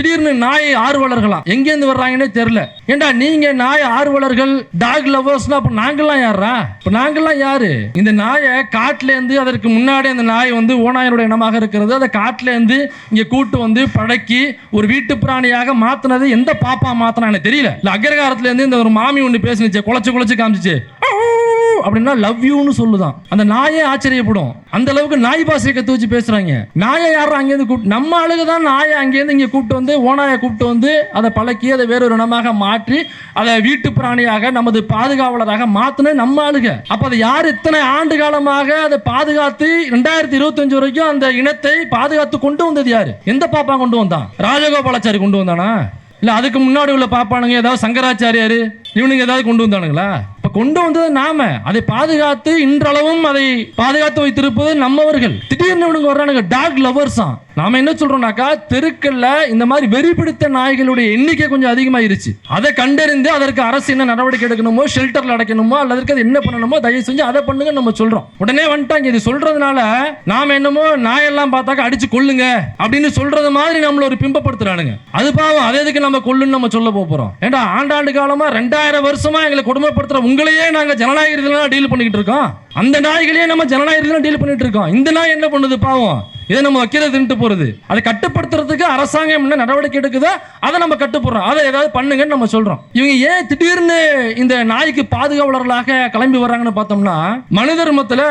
திடீர்னு நாய் ஆர்வலர்களாம் எங்கேருந்து வர்றாங்கன்னே தெரியல. ஏண்டா நீங்க நாய் ஆர்வலர்கள், டாக் லவர்ஸ்னா அப்ப நாங்கெல்லாம் யாரா? இப்ப நாங்கெல்லாம் யாரு? இந்த நாயை காட்டுல இருந்து, அதற்கு முன்னாடி அந்த நாய் வந்து ஓநாயனுடைய இனமாக இருக்கிறது, அதை காட்டுல இருந்து இங்க கூட்டு வந்து பழக்கி ஒரு வீட்டு பிராணியாக மாத்தினது எந்த பாப்பா மாத்தினா எனக்கு தெரியல. இல்ல அக்ரகாரத்துல இருந்து இந்த ஒரு மாமி ஒண்ணு பேசினுச்சு, குலைச்சு காமிச்சிச்சு அப்படின்னா லவ் யூன்னு சொல்லுதான். அந்த நாயே ஆச்சரியப்படும். அந்த அளவுக்கு நாய் பாசையை கத்து வச்சு பேசுறாங்க. நாயை யாரும் அங்கேருந்து கூப்பிட்டு, நம்ம ஆளுக தான் நாயை அங்கேருந்து இங்கே கூப்பிட்டு வந்து, ஓனாயை கூப்பிட்டு வந்து அதை பழக்கி அதை வேறொரு இனமாக மாற்றி அதை வீட்டு பிராணியாக நமது பாதுகாவலராக மாத்தின நம்ம ஆளுக. அப்ப அதை யார் இத்தனை ஆண்டு காலமாக அதை பாதுகாத்து 2025 வரைக்கும் அந்த இனத்தை பாதுகாத்து கொண்டு வந்தது யாரு? எந்த பாப்பா கொண்டு வந்தான்? ராஜகோபாலாச்சாரி கொண்டு வந்தானா? இல்ல அதுக்கு முன்னாடி உள்ள பாப்பானுங்க ஏதாவது சங்கராச்சாரியாரு இவனுங்க ஏதாவது கொண்டு வந்தானுங்களா? கொண்டு வந்தது நாம. அதை பாதுகாத்து இன்றளவும் அதை பாதுகாத்து வைத்திருப்பது நம்மவர்கள். திடீர்னு இவனுங்க வர்றானுங்க டாக் லவர்ஸா. நாம என்ன சொல்றோம்னாக்கா, தெருக்கல்ல இந்த மாதிரி வெறி பிடித்த நாய்களுடைய எண்ணிக்கை கொஞ்சம் அதிகமாயிருச்சு. அதை கண்டறிந்து அதற்கு அரசு என்ன நடவடிக்கை எடுக்கணுமோ, ஷெல்டர்ல அடைக்கணுமோ, அல்லது என்ன பண்ணணுமோ தயவு செஞ்சு அதை பண்ணுங்க நம்ம சொல்றோம். உடனே வந்துட்டாங்க. இது சொல்றதுனால நாம என்னமோ நாயெல்லாம் பார்த்தாக்க அடிச்சு கொள்ளுங்க அப்படின்னு சொல்றது மாதிரி நம்மள ஒரு பிம்பப்படுத்துறானுங்க. அது பாவம். அதே எதுக்கு நம்ம கொள்ளுன்னு நம்ம சொல்ல போறோம்? ஏண்டா ஆண்டாண்டு காலமா 2000 வருஷமா எங்களை கொடுமைப்படுத்துற உங்களையே நாங்க ஜனநாயக ரீதியில டீல் பண்ணிக்கிட்டு இருக்கோம். அந்த நாய்களையே நம்ம ஜனநாயக ரீதியில டீல் பண்ணிட்டு இருக்கோம். இந்த நாய் என்ன பண்ணுது பாவம்? இதை நம்ம வைக்கிறது தின்ட்டு போறது. அதை கட்டுப்படுத்துறதுக்கு அரசாங்கம் என்ன நடவடிக்கை எடுக்குதோ அதை நம்ம கட்டுப்படுறோம். அதை ஏதாவது பண்ணுங்கன்னு நம்ம சொல்றோம். இவங்க ஏன் திடீர்னு இந்த நாய்க்கு பாதுகாவலர்களாக கிளம்பி வர்றாங்கன்னு பார்த்தோம்னா, மனு தர்மத்துல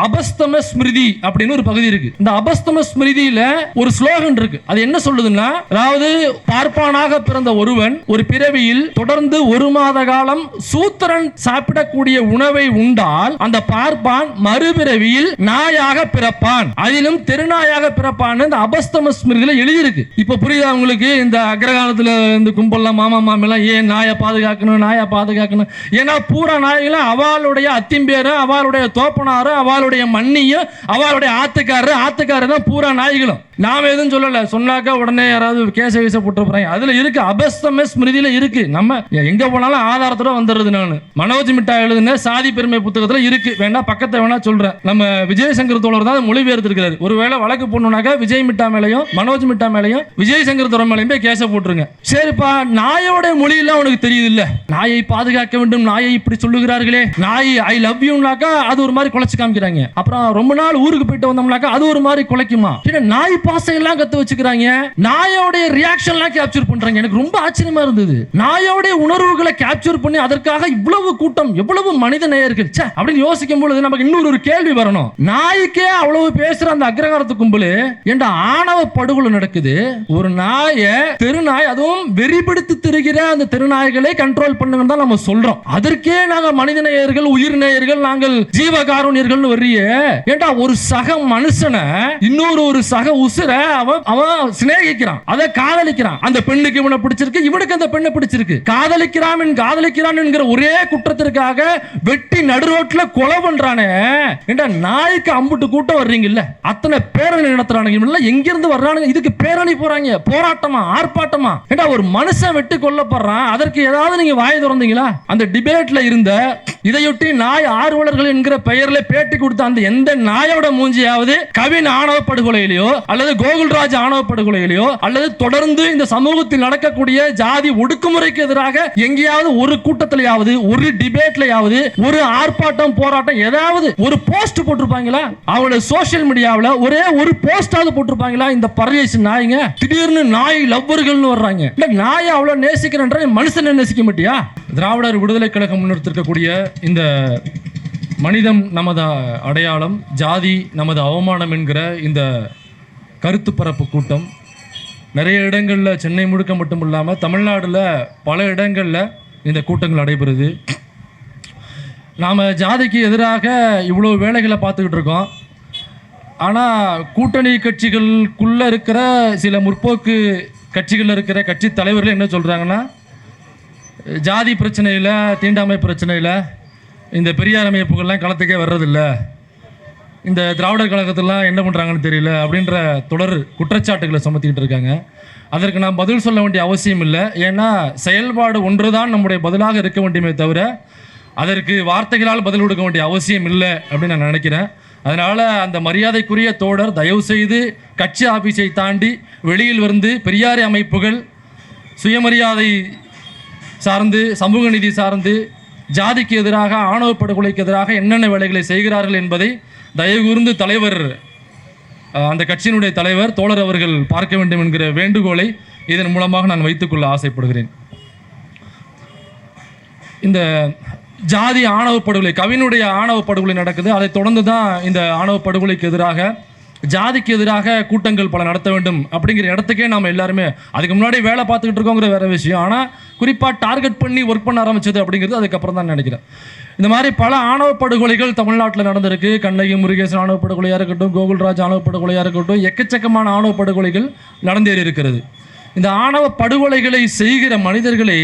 அபஸ்தம ஸ்மிருதி அப்படின்னு ஒரு பகுதி இருக்கு. இந்த அபஸ்தம ஸ்மிருதியில ஒரு ஸ்லோகன் இருக்கு. அது என்ன சொல்லுதுன்னா, அதாவது பார்ப்பானாக பிறந்த ஒருவன் ஒரு பிறவியில் தொடர்ந்து 1 மாத காலம் சூத்திரன் சாப்பிடக்கூடிய உணவை உண்டால் அந்த பார்ப்பான் மறுபிறவியில் நாயாக பிறப்பான், அதிலும் தெருநாயாக பிறப்பான்னு இந்த அபஸ்தம ஸ்மிருதியில எழுதியிருக்கு. இப்ப புரியுதா உங்களுக்கு? இந்த அக்ரகாரத்துல இந்த கும்பல்லாம் மாமா மாமெல்லாம் ஏன் நாயை பாதுகாக்கணும்? ஏன்னா பூரா நாய்களும் அவளுடைய அத்திம்பேரும், அவளுடைய தோப்பனாரும், அவளுடைய மண்ணியும், அவளுடைய ஆத்துக்காரர் தான் பூரா நாய்களும். நாம எதுவும் சொல்லல. சொன்னாக்கா உடனே யாராவது கேச வீச போட்டு போறாங்க. அதுல இருக்கு, அபஸ்தம ஸ்மிருதியில இருக்கு. நம்ம எங்க போனாலும் ஆதாரத்தோட வந்துடுறது. நான் மனோஜ் மிட்டா எழுதுன சாதி பெருமை புத்தகத்துல இருக்கு. வேணா பக்கத்தை வேணா சொல்றேன். நம்ம விஜயசங்கர் தோழர் தான் மொழிபெயர்த்திருக்கிறார். ஒருவேளை வழக்கு போடணும்னாக்கா விஜய் மிட்டா மேலையும் மனோஜ் மிட்டா மேலையும் விஜயசங்கர் தோழர் மேலையும் போய் கேச போட்டுருங்க. சரிப்பா, நாயோட மொழியெல்லாம் உனக்கு தெரியுது இல்ல? நாயை பாதுகாக்க வேண்டும், நாயை இப்படி சொல்லுகிறார்களே, நாய் ஐ லவ் யூனாக்கா அது ஒரு மாதிரி குலைச்சு காமிக்கிறாங்க. அப்புறம் ரொம்ப நாள் ஊருக்கு போயிட்டு வந்தோம்னாக்கா அது ஒரு மாதிரி குலைக்குமா? நாய் பாசையெல்லாம் கத்து வச்சுக்கிறாங்க. நாயோட ரியாக்ஷன்லாம் கேப்சர் பண்றாங்க. எனக்கு ரொம்ப ஆச்சரியமா இருந்தது. நாயோட உணர்வுகளை கேப்சர் பண்ணி அதற்காக இவ்வளவு கூட்டம், எவ்வளவு மனித நேயர்கள் அப்படின்னு யோசிக்கும் பொழுது நமக்கு இன்னொரு கேள்வி வரணும். நாய்க்கே அவ்வளவு பேசுற அந்த அக்ரகாரத்து கும்பல் ஏண்டா ஆணவ படுகொலை நடக்குது. ஒரு நாய தெருநாய், அதுவும் வெறிபிடித்து திரிகிற அந்த தெருநாய்களை கண்ட்ரோல் பண்ணுங்க தான் நம்ம சொல்றோம். அதற்கே நாங்க மனித நேயர்கள், உயிர் நேயர்கள், நாங்கள் ஜீவகாருண்யர்கள் வர்றிய. ஏண்டா ஒரு சக மனுஷனை இன்னொரு சக உசுர அவன் சிநேகிக்கிறான், அதை காதலிக்கிறான். அந்த பெண்ணுக்கு இவனை பிடிச்சிருக்கு, இவனுக்கு அந்த பெண்ணை பிடிச்சிருக்கு. காதலிக்கிறான் என்கிற ஒரே குற்றத்திற்காக வெட்டி நடுரோட்ல கொலை பண்றானே. ஏண்டா நாய்க்கு அம்புட்டு கூட்டம் வர்றீங்கல்ல, அத்தனை பேரணி நடத்துறானுங்க. எங்க இருந்து வர்றானுங்க? இதுக்கு பேரணி போறாங்க, போராட்டமா, ஆர்ப்பாட்டமா? ஏண்டா ஒரு மனுஷன் வெட்டி கொல்லப்படுறான், அதற்கு ஏதாவது நீங்க வாய் திறந்தீங்களா? அந்த டிபேட்ல இருந்த இதையொட்டி நாய் ஆர்வலர்கள் என்கிற பெயர்ல பேட்டி கொடுத்த அந்த எந்த நாயோட மூஞ்சியாவது கவின் ஆணவ படுகொலையிலையோ அல்லது கோகுல்ராஜ் ஆணவ படுகொலையிலையோ அல்லது தொடர்ந்து இந்த சமூகத்தில் நடக்கக்கூடிய ஜாதி ஒடுக்குமுறைக்கு எதிராக எங்கேயாவது ஒரு கூட்டத்திலேயாவது, ஒரு டிபேட்லயாவது, ஒரு ஆர்ப்பாட்டம், போராட்டம், ஏதாவது ஒரு போஸ்ட் போட்டிருப்பாங்களா? அவளோட சோசியல் மீடியாவில் ஒரே ஒரு போஸ்டாவது போட்டிருப்பாங்களா? இந்த பரதேசி நாய்ங்க திடீர்னு நாய் லவ்வர்கள்னு வர்றாங்க. இல்ல நாயை அவ்வளவு நேசிக்கிறேன்ற மனுஷனை நேசிக்க மாட்டியா? திராவிடர் விடுதலை கழகம் முன்னெடுத்திருக்கக்கூடிய இந்த மனிதம் நமது அடையாளம், ஜாதி நமது அவமானம் என்கிற இந்த கருத்து பரப்பு கூட்டம் நிறைய இடங்களில், சென்னை முழுக்க மட்டும் இல்லாமல் தமிழ்நாட்டில் பல இடங்களில் இந்த கூட்டங்கள் நடைபெறுது. நாம் ஜாதிக்கு எதிராக இவ்வளோ வேலைகளை பார்த்துக்கிட்டு இருக்கோம். ஆனால் கூட்டணி கட்சிகளுக்குள்ளே இருக்கிற சில முற்போக்கு கட்சிகளில் இருக்கிற கட்சி தலைவர்கள் என்ன சொல்கிறாங்கன்னா, ஜாதி பிரச்சனையில், தீண்டாமை பிரச்சனையில் இந்த பெரியார் அமைப்புகள்லாம் களத்துக்கே வர்றதில்லை, இந்த திராவிடர் கழகத்திலாம் என்ன பண்ணுறாங்கன்னு தெரியல அப்படின்ற தொடர் குற்றச்சாட்டுகளை சுமத்திக்கிட்டு இருக்காங்க. அதற்கு நாம் பதில் சொல்ல வேண்டிய அவசியம் இல்லை. ஏன்னா செயல்பாடு ஒன்று தான் நம்முடைய பதிலாக இருக்க வேண்டியமே தவிர அதற்கு வார்த்தைகளால் பதில் கொடுக்க வேண்டிய அவசியம் இல்லை அப்படின்னு நான் நினைக்கிறேன். அதனால் அந்த மரியாதைக்குரிய தோழர் தயவு செய்து கட்சி ஆஃபீஸை தாண்டி வெளியில் வந்து பெரியாரி அமைப்புகள் சுயமரியாதை சார்ந்து, சமூக நீதி சார்ந்து, ஜாதிக்கு எதிராக, ஆணவ படுகொலைக்கு எதிராக என்னென்ன வேலைகளை செய்கிறார்கள் என்பதை தயவுகூர்ந்து தலைவர், அந்த கட்சியினுடைய தலைவர் தோழர் அவர்கள் பார்க்க வேண்டும் என்கிற வேண்டுகோளை இதன் மூலமாக நான் வைத்துக்கொள்ள ஆசைப்படுகிறேன். இந்த ஜாதி ஆணவ படுகொலை, கவினுடைய ஆணவ படுகொலை நடக்குது. அதை தொடர்ந்து தான் இந்த ஆணவ படுகொலைக்கு எதிராக, ஜாதிக்கு எதிராக கூட்டங்கள் பல நடத்த வேண்டும் அப்படிங்கிற இடத்துக்கே நாம் எல்லாருமே அதுக்கு முன்னாடி வேலை பார்த்துக்கிட்டு இருக்கோங்கிற வேற விஷயம். ஆனால் குறிப்பாக டார்கெட் பண்ணி ஒர்க் பண்ண ஆரம்பிச்சது அப்படிங்கிறது அதுக்கப்புறம் தான் நினைக்கிறேன். இந்த மாதிரி பல ஆணவ படுகொலைகள் தமிழ்நாட்டில் நடந்திருக்கு. கண்ணகி முருகேசன் ஆணவ படுகொலையாக இருக்கட்டும், கோகுல்ராஜ் ஆணவ படுகொலையாக இருக்கட்டும், எக்கச்சக்கமான ஆணவ படுகொலைகள் நடந்தேறி இருக்கிறது. இந்த ஆணவ படுகொலைகளை செய்கிற மனிதர்களை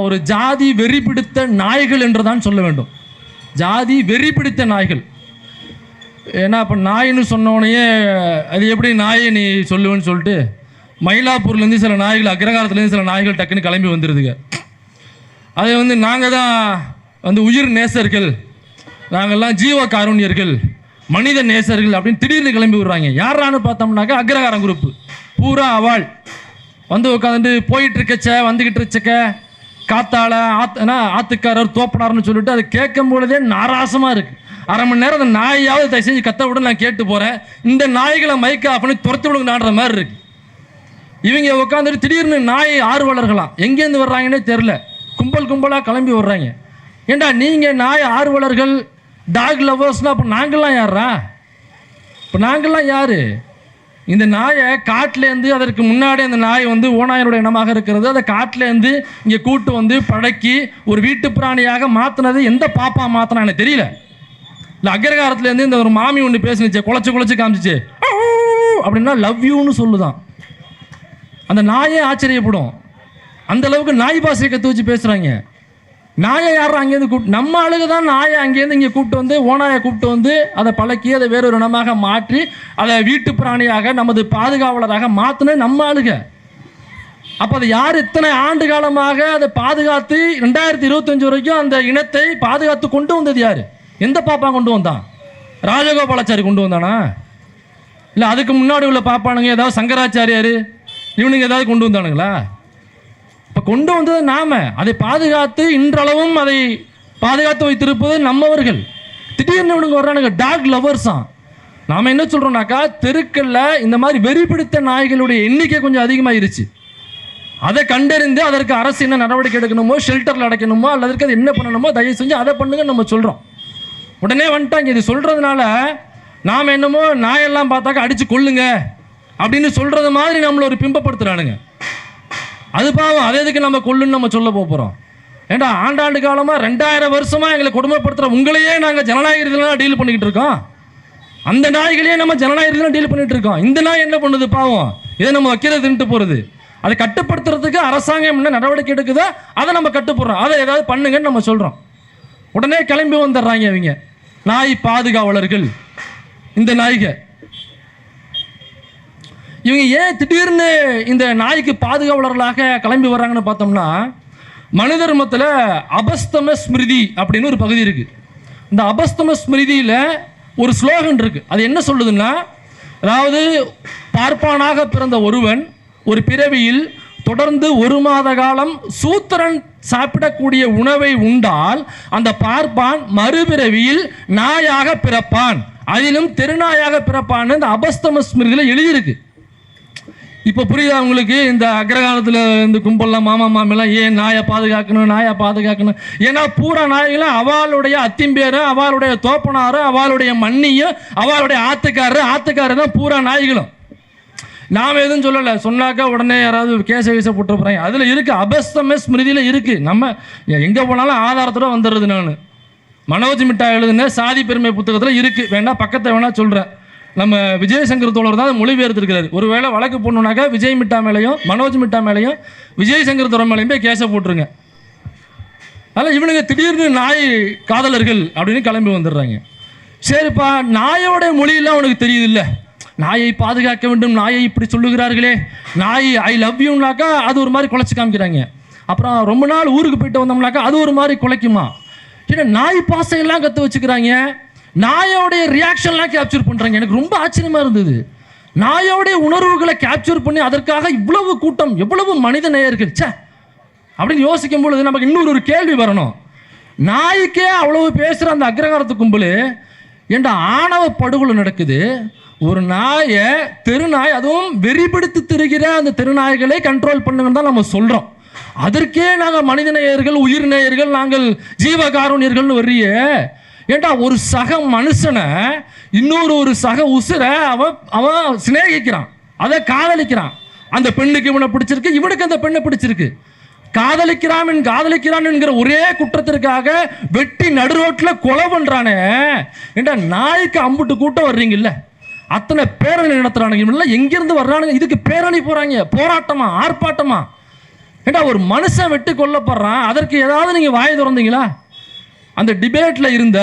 ஒரு ஜாதி வெறி பிடித்த நாய்கள் என்று தான் சொல்ல வேண்டும். ஜாதி வெறி பிடித்த நாய்கள். ஏன்னா இப்போ நாயின்னு சொன்னோடனே அது எப்படி நாயை நீ சொல்லுவேன்னு சொல்லிட்டு மயிலாப்பூர்லேருந்து சில நாய்கள், அக்ரகாரத்துலேருந்து சில நாய்கள் டக்குன்னு கிளம்பி வந்துடுதுங்க. அதை வந்து நாங்கள் தான் வந்து உயிர் நேசர்கள், நாங்கள்லாம் ஜீவ காருண்யர்கள், மனித நேசர்கள் அப்படின்னு திடீர்னு கிளம்பி விடுறாங்க. யாரான்னு பார்த்தோம்னாக்கா அக்ரகாரம் குரூப்பு பூரா அவாள் வந்து உட்காந்துட்டு போயிட்டு இருக்கச்ச வந்துக்கிட்டு இருக்கச்சக்க காத்தால ஆத்துக்காரர் தோப்பனார்னு சொல்லிட்டு அதை கேட்கும் பொழுதே நாராசமாக இருக்குது. அரை மணி நேரம் அந்த நாயாவது தயவு செஞ்சு கத்த விட நான் கேட்டு போகிறேன், இந்த நாய்களை மைக்க ஆஃப் பண்ணி துரத்து விடுங்கன்ற மாதிரி இருக்கு. இவங்க உட்காந்துட்டு திடீர்னு நாய் ஆர்வலர்களாம் எங்கேருந்து வர்றாங்கன்னே தெரில, கும்பல் கும்பலாக கிளம்பி வர்றாங்க. ஏண்டா நீங்கள் நாய் ஆர்வலர்கள், டாக் லவர்ஸ்னால் அப்போ நாங்கள்லாம் யாரா? இப்போ நாங்கள்லாம் யார்? இந்த நாயை காட்டிலேருந்து, அதற்கு முன்னாடி அந்த நாய் வந்து ஓநாயனுடைய இனமாக இருக்கிறது, அதை காட்டிலேருந்து இங்கே கூட்டு வந்து பழக்கி ஒரு வீட்டு பிராணியாக மாற்றினது எந்த பாப்பா மாற்றினா எனக்கு தெரியல. இல்லை அக்ரகாரத்துலேருந்து இந்த ஒரு மாமி ஒன்று பேசினுச்சு, குழச்சி காமிச்சிச்சு அப்படின்னா லவ் யூன்னு சொல்லுதான். அந்த நாயே ஆச்சரியப்படும். அந்த அளவுக்கு நாய் பாசையை கற்று வச்சு பேசுகிறாங்க. நாயை யாரும் அங்கேருந்து கூப்பிட்டு, நம்ம ஆளுக தான் நாயை அங்கேருந்து இங்கே கூப்பிட்டு வந்து ஓநாயை கூப்பிட்டு வந்து அதை பழக்கி அதை வேறொரு இனமாக மாற்றி அதை வீட்டு பிராணியாக நமது பாதுகாவலராக மாற்றின நம்ம ஆளுக. அப்போ அதை யார் இத்தனை ஆண்டு காலமாக அதை பாதுகாத்து 2025 வரைக்கும் அந்த இனத்தை பாதுகாத்து கொண்டு வந்தது யார்? எந்த பாப்பா கொண்டு வந்தான்? ராஜகோபாலாச்சாரி கொண்டு வந்தானா? இல்லை அதுக்கு முன்னாடி உள்ள பாப்பானுங்க ஏதாவது சங்கராச்சாரியார் இவனுங்க ஏதாவது கொண்டு வந்தானுங்களா? இப்போ கொண்டு வந்தது நாம, அதை பாதுகாத்து இன்றளவும் அதை பாதுகாத்து வைத்திருப்பது நம்மவர்கள். திடீர்னு இவனுங்க வர்றானுங்க டாக் லவர்ஸாம். நாம் என்ன சொல்கிறோம்னாக்கா, தெருக்களில் இந்த மாதிரி வெறி பிடித்த நாய்களுடைய எண்ணிக்கை கொஞ்சம் அதிகமாகிருச்சு. அதை கண்டறிந்து அதற்கு அரசு என்ன நடவடிக்கை எடுக்கணுமோ, ஷெல்டரில் அடைக்கணுமோ அல்லது அது என்ன பண்ணணுமோ தயவு செஞ்சு அதை பண்ணுங்கன்னு நம்ம சொல்கிறோம். உடனே வந்துட்டாங்க. இது சொல்கிறதுனால நாம் என்னமோ நாயெல்லாம் பார்த்தாக்கா அடித்து கொள்ளுங்க அப்படின்னு சொல்கிறது மாதிரி நம்மளை ஒரு பிம்பப்படுத்துகிறானுங்க. அது பாவம். அதே எதுக்கு நம்ம கொல்லுன்னு நம்ம சொல்ல போகிறோம்? ஏண்டா ஆண்டாண்டு காலமாக 2000 வருஷமாக எங்களை கொடுமைப்படுத்துகிற உங்களையே நாங்கள் ஜனநாயக ரீதியிலாம் டீல் பண்ணிக்கிட்டு இருக்கோம். அந்த நாய்களையே நம்ம ஜனநாயக ரீதியிலாம் டீல் பண்ணிகிட்டு இருக்கோம். இந்த நாய் என்ன பண்ணுது பாவம்? இதை நம்ம வைக்கிறது தின்ட்டு போகிறது. அதை கட்டுப்படுத்துறதுக்கு அரசாங்கம் என்ன நடவடிக்கை எடுக்குதோ அதை நம்ம கட்டுப்படுறோம். அதை ஏதாவது பண்ணுங்கன்னு நம்ம சொல்கிறோம். உடனே கிளம்பி வந்துடுறாங்க இவங்க நாய் பாதுகாவலர்கள். இந்த நாய்கள் இவங்க ஏன் திடீர்னு இந்த நாய்க்கு பாதுகாவலர்களாக கிளம்பி வர்றாங்கன்னு பார்த்தோம்னா, மனு தர்மத்தில் அபஸ்தம ஸ்மிருதி அப்படின்னு ஒரு பகுதி இருக்குது. இந்த அபஸ்தம ஸ்மிருதியில் ஒரு ஸ்லோகன் இருக்குது. அது என்ன சொல்லுதுன்னா, அதாவது பார்ப்பானாக பிறந்த ஒருவன் ஒரு பிறவியில் தொடர்ந்து 1 மாத காலம் சூத்திரன் சாப்பிடக்கூடிய உணவை உண்டால் அந்த பார்ப்பான் மறுபிறவியில் நாயாக பிறப்பான், அதிலும் தெருநாயாக பிறப்பான்னு இந்த அபஸ்தம ஸ்மிருதியில் எழுதியிருக்கு. இப்போ புரியுதா உங்களுக்கு? இந்த அக்ரகாலத்தில் இந்த கும்பல்லாம் மாமா மாமெல்லாம் ஏன் நாயை பாதுகாக்கணும்? ஏன்னா பூரா நாய்களும் அவளுடைய அத்திம்பேரும் அவளுடைய தோப்பனாரும் அவளுடைய மண்ணியும் அவளுடைய ஆத்துக்காரர் தான் பூரா நாய்களும். நாம் எதுவும் சொல்லலை. சொன்னாக்கா உடனே யாராவது கேச போட்டு போகிறாங்க. அதில் இருக்குது, அபஸ்தம ஸ்மிருதியில் இருக்குது. நம்ம எங்கே போனாலும் ஆதாரத்தோடு வந்துடுறது. நான் மனோஜ் மிட்டா எழுதுன சாதி பெருமை புத்தகத்தில் இருக்குது. வேணா பக்கத்தை வேணா சொல்கிறேன். நம்ம விஜயசங்கர் தோழர் தான் மொழிபெயர்த்திருக்கிறார். ஒருவேளை வழக்கு போடணுன்னாக்கா விஜய் மிட்டா மேலேயும் மனோஜ் மிட்டா மேலேயும் விஜயசங்கர் தோழர் மேலேயும் போய் கேஸை போட்டுருங்க. அதனால் இவனுங்க திடீர்னு நாய் காதலர்கள் அப்படின்னு கிளம்பி வந்துடுறாங்க. சரிப்பா, நாயோட மொழியெல்லாம் உனக்கு தெரியுது இல்லை? நாயை பாதுகாக்க வேண்டும், நாயை இப்படி சொல்லுகிறார்களே, நாய் ஐ லவ் யூனாக்கா அது ஒரு மாதிரி குலைச்சி காமிக்கிறாங்க. அப்புறம் ரொம்ப நாள் ஊருக்கு போயிட்டு வந்தோம்னாக்கா அது ஒரு மாதிரி குலைக்குமா? ஏன்னா நாய் பாசையெல்லாம் கற்று வச்சுக்கிறாங்க. நாயோடைய ரியாக்ஷன்லாம் கேப்சர் பண்றாங்க. எனக்கு ரொம்ப ஆச்சரியமா இருந்தது. நாயோடைய உணர்வுகளை கேப்சர் பண்ணி அதற்காக இவ்வளவு கூட்டம், எவ்வளவு மனித நேயர்கள் சே அப்படின்னு யோசிக்கும் பொழுது நமக்கு இன்னொரு கேள்வி வரணும். நாய்க்கே அவ்வளவு பேசுற அந்த அக்ரகாரத்து கும்பல் என்ற ஆணவ படுகொலை நடக்குது. ஒரு நாயை, தெருநாய், அதுவும் வெறிபிடித்து திரிகிற அந்த தெருநாய்களை கண்ட்ரோல் பண்ணுங்கன்னு தான் நம்ம சொல்றோம். அதற்கே நாங்கள் மனித நேயர்கள், உயிர் நேயர்கள், நாங்கள் ஜீவகாருண்யர்கள்னு வர்றிய. ஏண்டா ஒரு சக மனுஷனை, இன்னொரு சக உசுரை அவன் சிநேகிக்கிறான், அதை காதலிக்கிறான். அந்த பெண்ணுக்கு இவனை பிடிச்சிருக்கு, இவனுக்கு அந்த பெண்ணை பிடிச்சிருக்கு. காதலிக்கிறான் என்கிற ஒரே குற்றத்திற்காக வெட்டி நடுரோட்டில் கொலை பண்றானே. ஏண்டா நாய்க்கு அம்புட்டு கூட்டம் வர்றீங்கல்ல, அத்தனை பேரணி நடத்துறானுங்க, எங்கிருந்து வர்றானுங்க? இதுக்கு பேரணி போறாங்க, போராட்டமா, ஆர்ப்பாட்டமா? ஏண்டா ஒரு மனுஷன் வெட்டி கொல்லப்படுறான், அதற்கு ஏதாவது நீங்க வாய் திறந்தீங்களா? அந்த டிபேட்ல இருந்த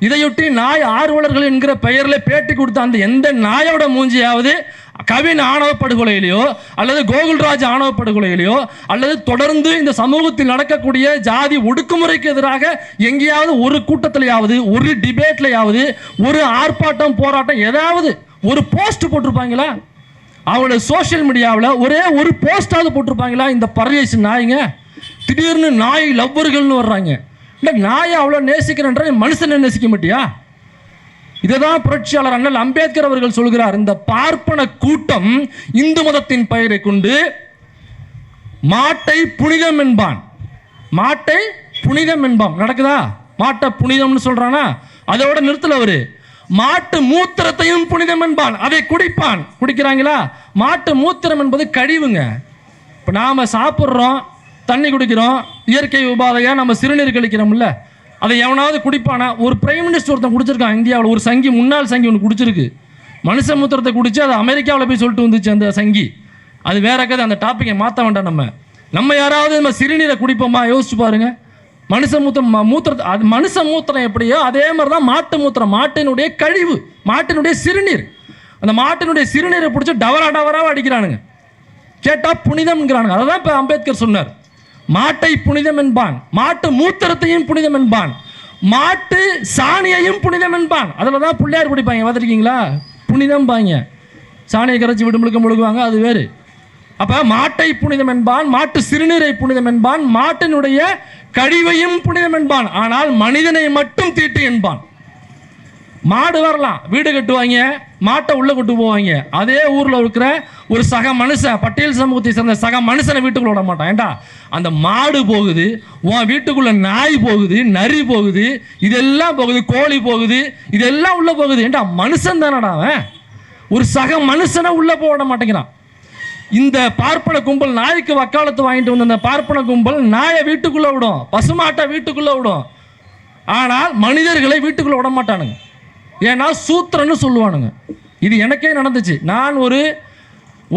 இதையொட்டி நாய் ஆர்வலர்கள் என்கிற பெயரில் பேட்டி கொடுத்த அந்த எந்த நாயோட மூஞ்சியாவது கவின் ஆணவ படுகொலையிலையோ அல்லது கோகுல்ராஜ் ஆணவ படுகொலையிலையோ அல்லது தொடர்ந்து இந்த சமூகத்தில் நடக்கக்கூடிய ஜாதி ஒடுக்குமுறைக்கு எதிராக எங்கேயாவது ஒரு கூட்டத்திலையாவது, ஒரு டிபேட்லையாவது, ஒரு ஆர்ப்பாட்டம், போராட்டம், ஏதாவது ஒரு போஸ்ட் போட்டிருப்பாங்களா? அவங்களோட சோசியல் மீடியாவில் ஒரே ஒரு போஸ்டாவது போட்டிருப்பாங்களா? இந்த பரதேசி நாய்ங்க திடீர்னு நாய் லவ்வர்கள்னு வர்றாங்க. இல்லை, நாயை அவ்வளோ நேசிக்கிறேன்ற மனுஷனை நேசிக்க மாட்டியா? இதுதான் புரட்சியாளர் அண்ணல் அம்பேத்கர் அவர்கள் சொல்கிறார். இந்த பார்ப்பன கூட்டம் இந்து மதத்தின் பெயரை கொண்டு மாட்டை புனிதம் என்பான், மாட்டை புனிதம் என்பான். நடக்குதா? மாட்டை புனிதம்னு சொல்றானா? அதோட நிறுத்தல அவரு. மாட்டு மூத்திரத்தையும் புனிதம் என்பான், அதை குடிப்பான். குடிக்கிறாங்களா? மாட்டு மூத்திரம் என்பது கழிவுங்க. இப்போ நாம சாப்பிட்றோம், தண்ணி குடிக்கிறோம், இயற்கை உபாதையா நம்ம சிறுநீர் கழிக்கிறோம்ல, அதை எவனாவது குடிப்பானா? ஒரு பிரைம் மினிஸ்டர் ஒருத்தன் குடிச்சிருக்கான் இந்தியாவில். ஒரு சங்கி, முன்னாள் சங்கி ஒன்று குடிச்சிருக்கு. மனுஷ மூத்திரத்தை குடிச்சு அது அமெரிக்காவில் போய் சொல்லிட்டு வந்துச்சு அந்த சங்கி. அது வேற கதை, அந்த டாப்பிக்கை மாற்ற வேண்டாம். நம்ம யாராவது நம்ம சிறுநீரை குடிப்போமா? யோசிச்சு பாருங்க. மனுஷ மூத்திரத்தை, அது மனுஷ மூத்திரம் எப்படியோ அதே மாதிரி தான் மாட்டு மூத்திரம், மாட்டினுடைய கழிவு, மாட்டினுடைய சிறுநீர். அந்த மாட்டினுடைய சிறுநீரை பிடிச்சி டவராக அடிக்கிறானுங்க. கேட்டா புனிதம்ங்கிறானுங்க. அதை தான் இப்போ அம்பேத்கர் சொன்னார். மாட்டை புனிதம் என்பான், மாட்டு மூத்திரத்தையும் புனிதம் என்பான், மாட்டு சாணியையும் புனிதம் என்பான். அதில் தான் பிள்ளையார் குடிப்பாங்க, பார்த்துருக்கீங்களா? புனிதம் பாங்க. சாணியை கரைச்சி விட்டு முழுகுவாங்க, அது வேறு. அப்போ மாட்டை புனிதம் என்பான், மாட்டு சிறுநீரை புனிதம் என்பான், மாட்டினுடைய கழிவையும் புனிதம் என்பான். ஆனால் மனிதனை மட்டும் தீட்டு என்பான். மாடு வரலாம், வீடு கட்டுவாங்க, மாட்டை உள்ள கொண்டு போவாங்க. அதே ஊரில் இருக்கிற ஒரு சக மனுஷன், பட்டியல் சமூகத்தை சேர்ந்த சக மனுஷனை வீட்டுக்குள்ள விட மாட்டான். ஏண்டா அந்த மாடு போகுது, உன் வீட்டுக்குள்ள நாய் போகுது, நரி போகுது, இதெல்லாம் போகுது, கோழி போகுது, இதெல்லாம் உள்ள போகுது. ஏண்டா மனுஷன் தானடா அவன். ஒரு சக மனுஷனை உள்ள போட மாட்டேங்கிறான். இந்த பார்ப்பன கும்பல் நாய்க்கு வக்காலத்து வாங்கிட்டு வந்த அந்த பார்ப்பன கும்பல் நாயை வீட்டுக்குள்ள விடும், பசுமாட்டை வீட்டுக்குள்ள விடும். ஆனால் மனிதர்களை வீட்டுக்குள்ள விட மாட்டானுங்க. ஏன்னா சூத்திரன்னு சொல்லுவானுங்க. இது எனக்கே நடந்துச்சு. நான் ஒரு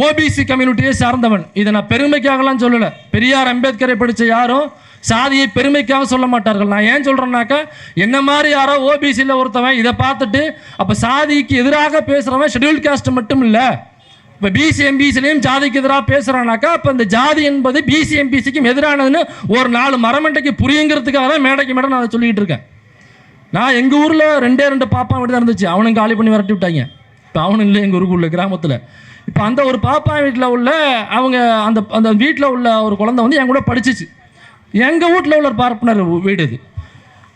ஓபிசி கம்யூனிட்டியை சார்ந்தவன். இதை நான் பெருமைக்காகலாம் சொல்லலை. பெரியார் அம்பேத்கரை படித்த யாரும் சாதியை பெருமைக்காக சொல்ல மாட்டார்கள். நான் ஏன் சொல்கிறேன்னாக்கா, என்ன மாதிரி யாரோ ஓபிசியில் ஒருத்தவன் இதை பார்த்துட்டு அப்போ சாதிக்கு எதிராக பேசுகிறவன் ஷெட்யூல் காஸ்ட் மட்டும் இல்லை, இப்போ பிசி எம்பிசிலையும் ஜாதிக்கு எதிராக பேசுகிறானாக்கா, அப்போ இந்த ஜாதி என்பது பிசி எம்பிசிக்கும் எதிரானதுன்னு ஒரு 4 மரமண்டைக்கு புரியுங்கிறதுக்காக தான் மேடைக்கு மேடம் நான் அதை சொல்லிக்கிட்டு இருக்கேன். நான் எங்கள் ஊரில் 2 பாப்பா வீடு தான் இருந்துச்சு. அவனும் காலி பண்ணி விரட்டி விட்டாங்க. இப்போ அவனும் இல்லை எங்கள் ஊருக்குள்ள கிராமத்தில். இப்போ அந்த ஒரு பாப்பா வீட்டில் உள்ள அவங்க அந்த அந்த வீட்டில் உள்ள ஒரு குழந்தை வந்து என் கூட படிச்சிச்சு. எங்கள் வீட்டில் உள்ள பார்ப்பனர் வீடு இது.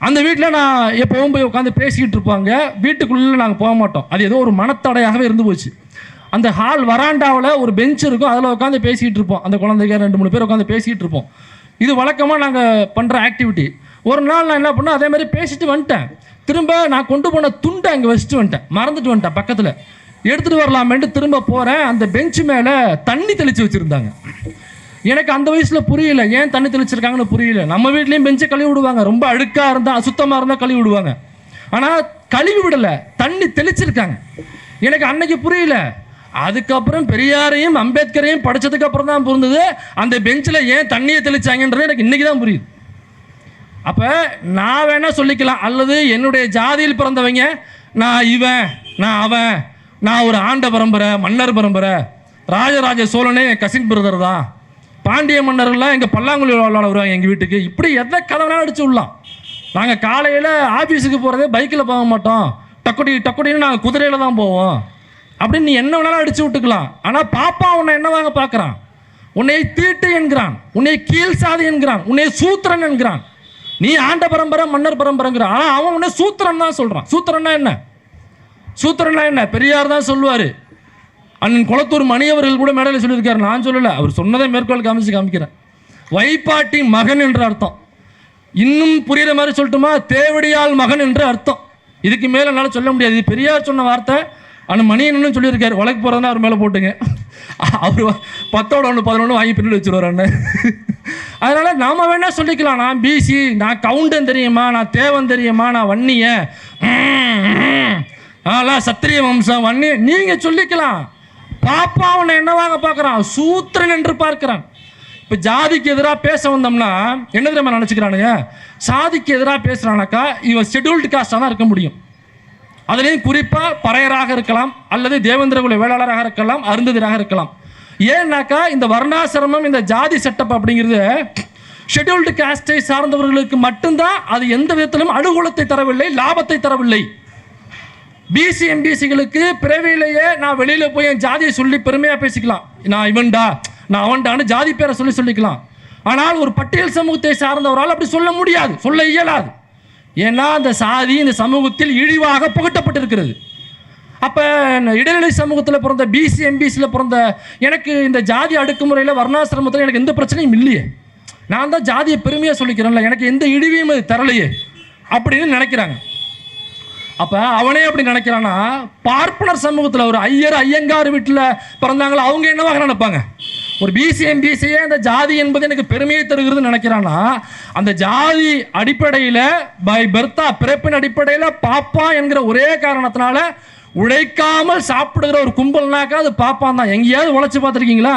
அந்த வீட்டில் நான் எப்போவும் போய் உட்காந்து பேசிக்கிட்டு இருப்பாங்க. வீட்டுக்குள்ளே நாங்கள் போக மாட்டோம். அது ஏதோ ஒரு மனத்தடையாகவே இருந்து போச்சு. அந்த ஹால் வராண்டாவில் ஒரு பெஞ்ச் இருக்கும், அதில் உட்காந்து பேசிக்கிட்டு இருப்போம். அந்த குழந்தைங்க 2-3 பேர் உட்காந்து பேசிக்கிட்டு இருப்போம். இது வழக்கமாக நாங்கள் பண்ணுற ஆக்டிவிட்டி. ஒரு நாள் நான் என்ன பண்ணேன், அதே மாதிரி பேசிட்டு வந்துட்டேன். திரும்ப நான் கொண்டு போன துண்டை அங்கே வச்சுட்டு வந்துட்டேன், மறந்துட்டு வந்துட்டேன். பக்கத்தில் எடுத்துகிட்டு வரலாமேன்ட்டு திரும்ப போகிறேன். அந்த பெஞ்சு மேலே தண்ணி தெளித்து வச்சுருந்தாங்க. எனக்கு அந்த வயசில் புரியல, ஏன் தண்ணி தெளிச்சிருக்காங்கன்னு புரியல. நம்ம வீட்லேயும் பெஞ்சை கழுவி விடுவாங்க, ரொம்ப அழுக்காக இருந்தால், அசுத்தமாக இருந்தால் கழுவி விடுவாங்க. ஆனால் கழுவி விடலை, தண்ணி தெளிச்சிருக்காங்க. எனக்கு அன்னைக்கு புரியல. அதுக்கப்புறம் பெரியாரையும் அம்பேத்கரையும் படித்ததுக்கு அப்புறம் தான் புரிந்தது அந்த பெஞ்சில் ஏன் தண்ணியை தெளிச்சாங்கன்றது எனக்கு இன்னைக்கு தான் புரியுது. அப்போ நான் வேணா சொல்லிக்கலாம், அல்லது என்னுடைய ஜாதியில் பிறந்தவங்க நான் இவன், நான் அவன், நான் ஒரு ஆண்ட பரம்பரை, மன்னர் பரம்பரை, ராஜராஜ சோழனே என் கசின் பிரதர் தான், பாண்டிய மன்னர்கள்லாம் எங்கள் பல்லாங்குழி விளையாட வருவாங்க எங்கள் வீட்டுக்கு, இப்படி எதை கதை வேணாலும் அடிச்சு விடலாம். நாங்கள் காலையில் ஆஃபீஸுக்கு போகிறதே பைக்கில் போக மாட்டோம், டக்குடின்னு நாங்கள் குதிரையில் தான் போவோம் அப்படின்னு நீ என்ன வேணாலும் அடிச்சு விட்டுக்கலாம். ஆனால் பாப்பா உன்னை என்னவாங்க பார்க்குறான்? உன்னை தீட்டு என்கிறான், உன்னை கீழ் சாதி என்கிறான், உன்னை சூத்திரன் என்கிறான். நீ ஆண்ட பரம்பரை மன்னர் பரம்பரைங்கிறான். ஆனால் அவன் உன்னை சூத்திரன் தான் சொல்கிறான். சூத்திரன்னா என்ன? சூத்திரன்னா என்ன? பெரியார் தான் சொல்லுவார். அண்ணன் குளத்தூர் மணி அவர்கள் கூட மேடையில் சொல்லியிருக்காரு, நான் சொல்லலை, அவர் சொன்னதை மேற்கோள் காமிக்கிறேன். வைப்பாட்டி மகன் என்ற அர்த்தம். இன்னும் புரியுற மாதிரி சொல்லட்டுமா? தேவடியால் மகன் என்று அர்த்தம். இதுக்கு மேலே என்னால் சொல்ல முடியாது. இது பெரியார் சொன்ன வார்த்தை. ஆனால் மணியன்னு சொல்லியிருக்காரு, வழக்கு போகிறதுனா அவர் மேலே போட்டுங்க. அவர் 10ஓட 1 11 வாங்கி பின்னாடி வச்சுருவார் அண்ணன். அதனால் நாம் வேணா சொல்லிக்கலாம், நான் பிசி, நான் கவுண்டன் தெரியுமா, நான் தேவன் தெரியுமா, நான் வன்னியன், சத்திரிய வம்சம் வன்னி, நீங்கள் சொல்லிக்கலாம். பாப்பா அவனை என்னவாங்க பார்க்குறான்? சூத்திரன் என்று பார்க்கிறான். இப்போ ஜாதிக்கு எதிராக பேச வந்தோம்னா என்ன தெரியுமா நினச்சிக்கிறானுங்க? சாதிக்கு எதிராக பேசுகிறானாக்கா இவன் ஷெட்யூல்டு காஸ்டாக தான் இருக்க முடியும். அதுலேயும் குறிப்பாக பறையராக இருக்கலாம், அல்லது தேவேந்திரகுல வேளாளராக இருக்கலாம், அருந்ததிராக இருக்கலாம். ஏன்னாக்கா இந்த வர்ணாசிரமம், இந்த ஜாதி செட்டப் அப்படிங்கிறது ஷெட்யூல்டு காஸ்டை சார்ந்தவர்களுக்கு மட்டும்தான். அது எந்த விதத்திலும் அனுகூலத்தை தரவில்லை, லாபத்தை தரவில்லை. பிசி எம்பிசிகளுக்கு பிறவியிலேயே நான் வெளியில் போய் என் ஜாதியை சொல்லி பெருமையாக பேசிக்கலாம், நான் இவன்டா நான் அவன்டான்னு ஜாதி பேரை சொல்லிக்கலாம். ஆனால் ஒரு பட்டியல் சமூகத்தை சார்ந்தவரால் அப்படி சொல்ல முடியாது, சொல்ல இயலாது. ஏன்னா அந்த சாதி இந்த சமூகத்தில் இழிவாக புகட்டப்பட்டிருக்கிறது. அப்போ இடைநிலை சமூகத்தில் பிறந்த பிசி எம்பிசியில் பிறந்த எனக்கு இந்த ஜாதி அடுக்குமுறையில் வர்ணாசிரமத்தில் எனக்கு எந்த பிரச்சனையும் இல்லையே, நான் தான் ஜாதியை பெருமையாக சொல்லிக்கிறேன்ல, எனக்கு எந்த இழிவையும் அது தரலையே அப்படின்னு நினைக்கிறாங்க. அப்போ அவனே அப்படி நினைக்கிறான்னா பார்ப்பனர் சமூகத்தில் ஒரு ஐயங்கார் வீட்டில் பிறந்தாங்களோ அவங்க என்னவாக நினைப்பாங்க? ஒரு பிசி எம்பிசியே அந்த ஜாதி என்பது எனக்கு பெருமையை தருகிறதுன்னு நினைக்கிறான்னா அந்த ஜாதி அடிப்படையில் பை பெர்த்தா பிறப்பின் அடிப்படையில் பாப்பா என்கிற ஒரே காரணத்தினால உழைக்காமல் சாப்பிடுகிற ஒரு கும்பல்னாக்கா அது பாப்பான் தான். எங்கேயாவது உழைச்சி பார்த்துருக்கீங்களா?